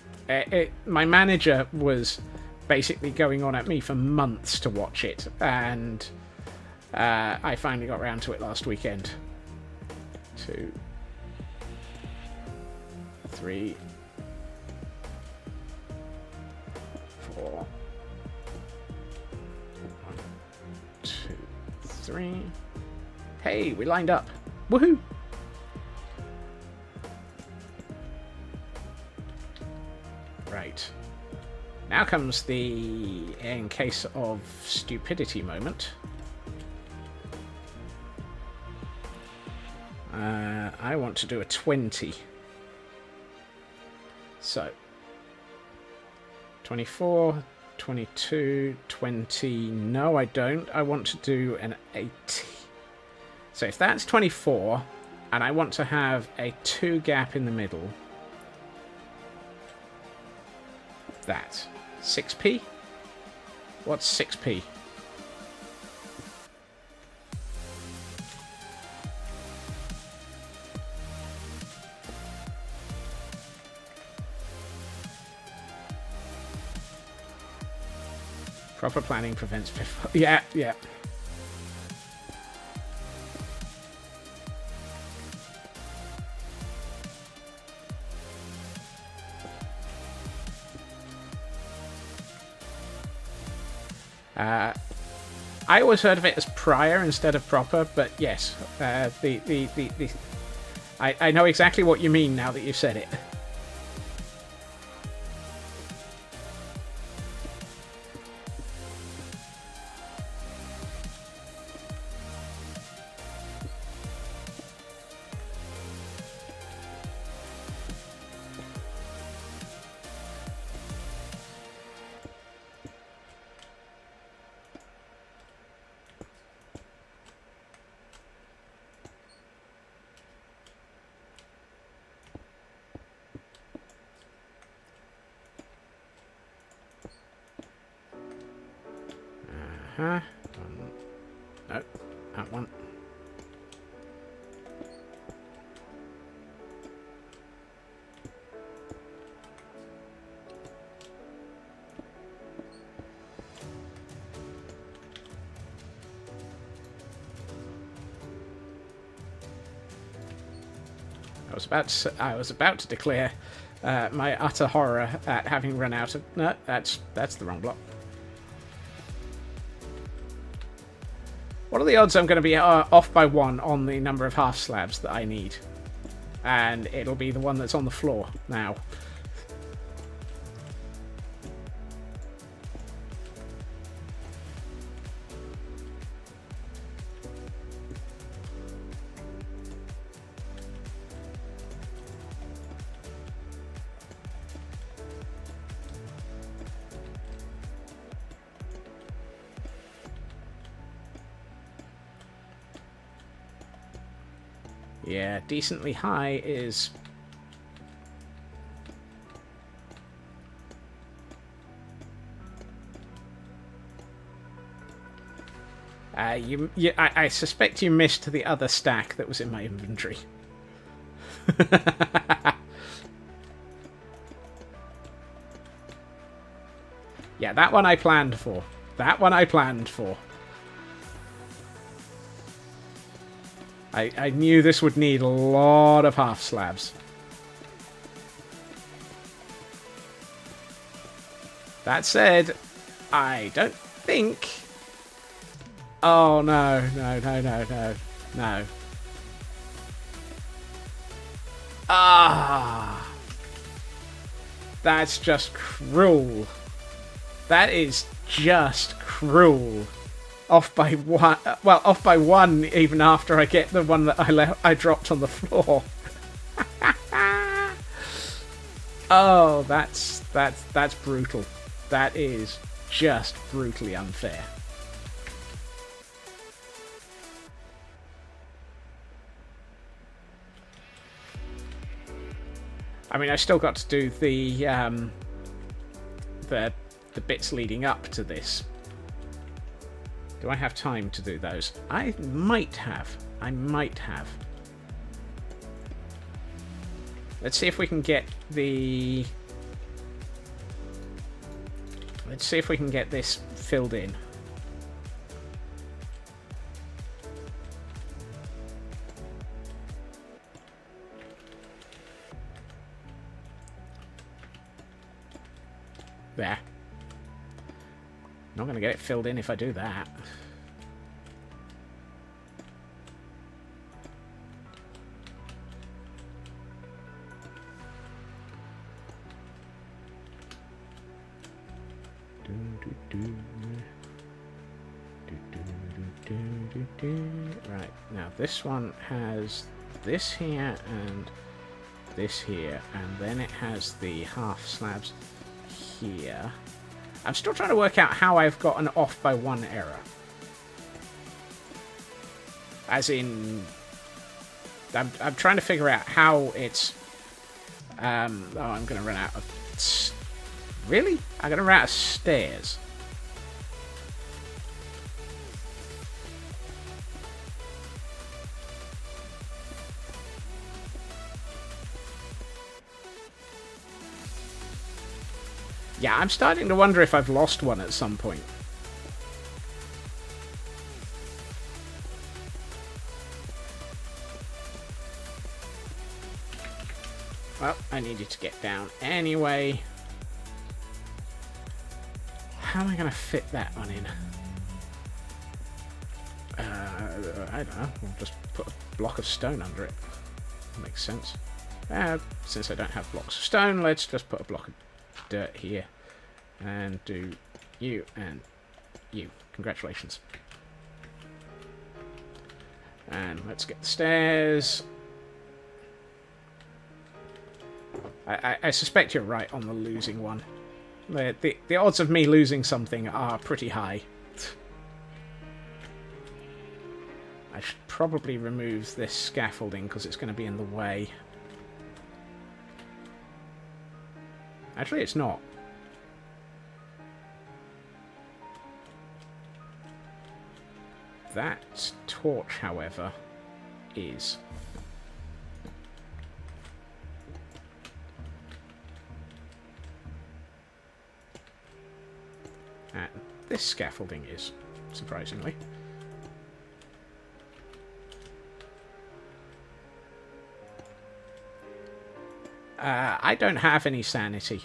My manager was basically going on at me for months to watch it, and I finally got around to it last weekend. 2, 3, 4. 1, 2, 3. Hey, we lined up. Woohoo! Right. Now comes the in case of stupidity moment. I want to do a 20. So 24, 22, 20. No, I don't. I want to do an 80. So if that's 24, and I want to have a 2 gap in the middle, that 6p? What's 6p? Proper planning prevents pitfalls. Yeah, yeah. I always heard of it as prior instead of proper, but yes, I know exactly what you mean now that you've said it. No, that one. I was about to declare my utter horror at having run out of. No, that's the wrong block. What are the odds I'm going to be off by 1 on the number of half slabs that I need? And it'll be the one that's on the floor now. Yeah, decently high is... I suspect you missed the other stack that was in my inventory. Yeah, that one I planned for. That one I planned for. I knew this would need a lot of half slabs. That said, I don't think... Oh, no. No. Ah! That's just cruel. That is just cruel. Off by one. Well, off by one even after I get the one that I dropped on the floor. Oh, that's brutal. That is just brutally unfair. I mean, I still got to do the bits leading up to this. Do I have time to do those? I might have. Let's see if we can get the... Let's see if we can get this filled in. There. Not going to get it filled in if I do that. Right, now this one has this here and this here, and then it has the half slabs here. I'm still trying to work out how I've got an off by one error. As in, I'm trying to figure out how it's... oh, I'm going to run out of... Really? I'm going to run out of stairs. Yeah, I'm starting to wonder if I've lost one at some point. Well, I needed to get down anyway. How am I going to fit that one in? I don't know. We'll just put a block of stone under it. Makes sense. Since I don't have blocks of stone, let's just put a block of dirt here. And do you and you. Congratulations. And let's get the stairs. I suspect you're right on the losing one. The odds of me losing something are pretty high. I should probably remove this scaffolding because it's going to be in the way. Actually, it's not. That torch, however, is. And this scaffolding is, surprisingly. I don't have any sanity.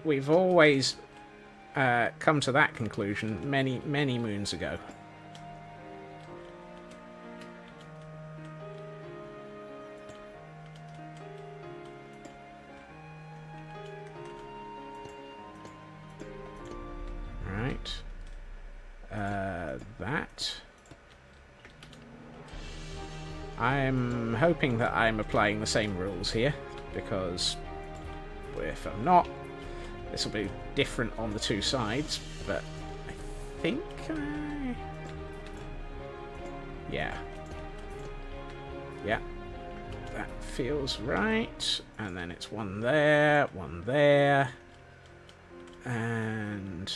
We've always come to that conclusion many, many moons ago. Right. That. I'm hoping that I'm applying the same rules here, because if I'm not, this will be different on the two sides, but I think yeah. Yeah. That feels right. And then it's one there, and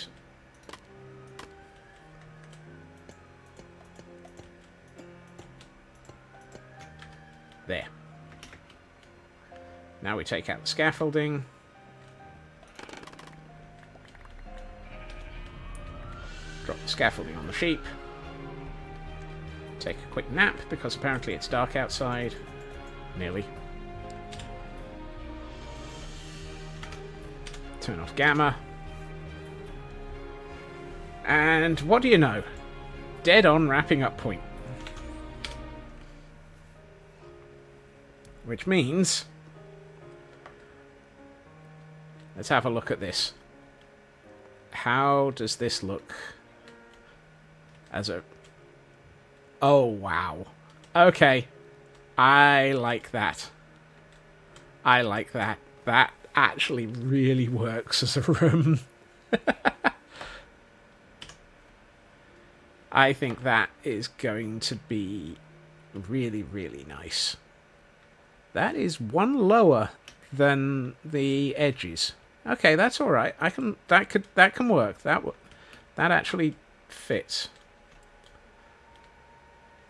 Now we take out the scaffolding. Drop the scaffolding on the sheep. Take a quick nap, because apparently it's dark outside. Nearly. Turn off gamma. And what do you know? Dead on wrapping up point. Which means... let's have a look at this. How does this look as a... oh, wow. Okay. I like that. I like that. That actually really works as a room. I think that is going to be really, really nice. That is one lower than the edges. Okay, that's all right. That can work. That actually fits.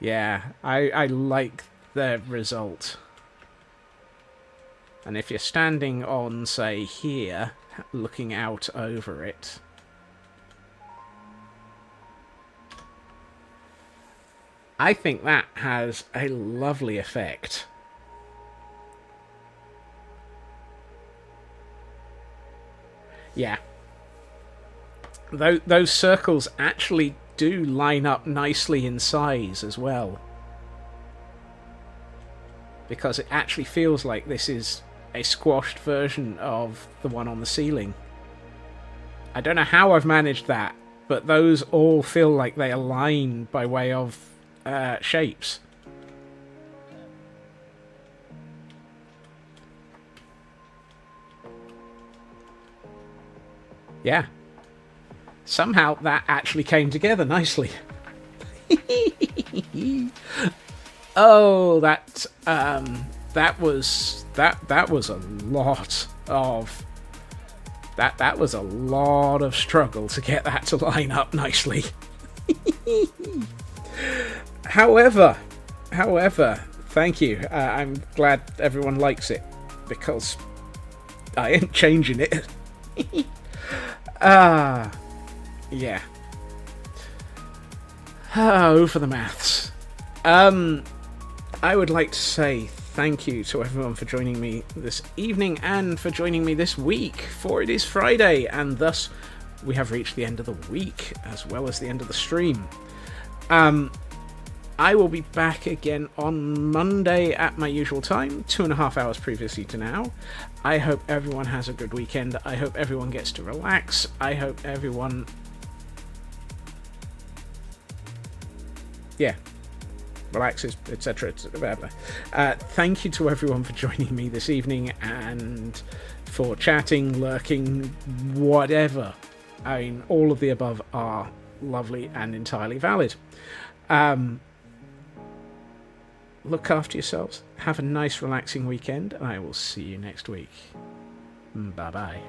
Yeah, I like the result. And if you're standing on, say, here, looking out over it, I think that has a lovely effect. Yeah. Those circles actually do line up nicely in size as well. Because it actually feels like this is a squashed version of the one on the ceiling. I don't know how I've managed that, but those all feel like they align by way of shapes. Yeah. Somehow that actually came together nicely. Oh, that was a lot of that was a lot of struggle to get that to line up nicely. However, thank you. I'm glad everyone likes it, because I ain't changing it. Yeah. Oh, for the maths. I would like to say thank you to everyone for joining me this evening and for joining me this week, for it is Friday, and thus we have reached the end of the week as well as the end of the stream. I will be back again on Monday at my usual time, 2.5 hours previously to now. I hope everyone has a good weekend. I hope everyone gets to relax. I hope everyone... yeah. Relaxes, etc. Thank you to everyone for joining me this evening and for chatting, lurking, whatever. I mean, all of the above are lovely and entirely valid. Look after yourselves. Have a nice, relaxing weekend, and I will see you next week. Bye-bye.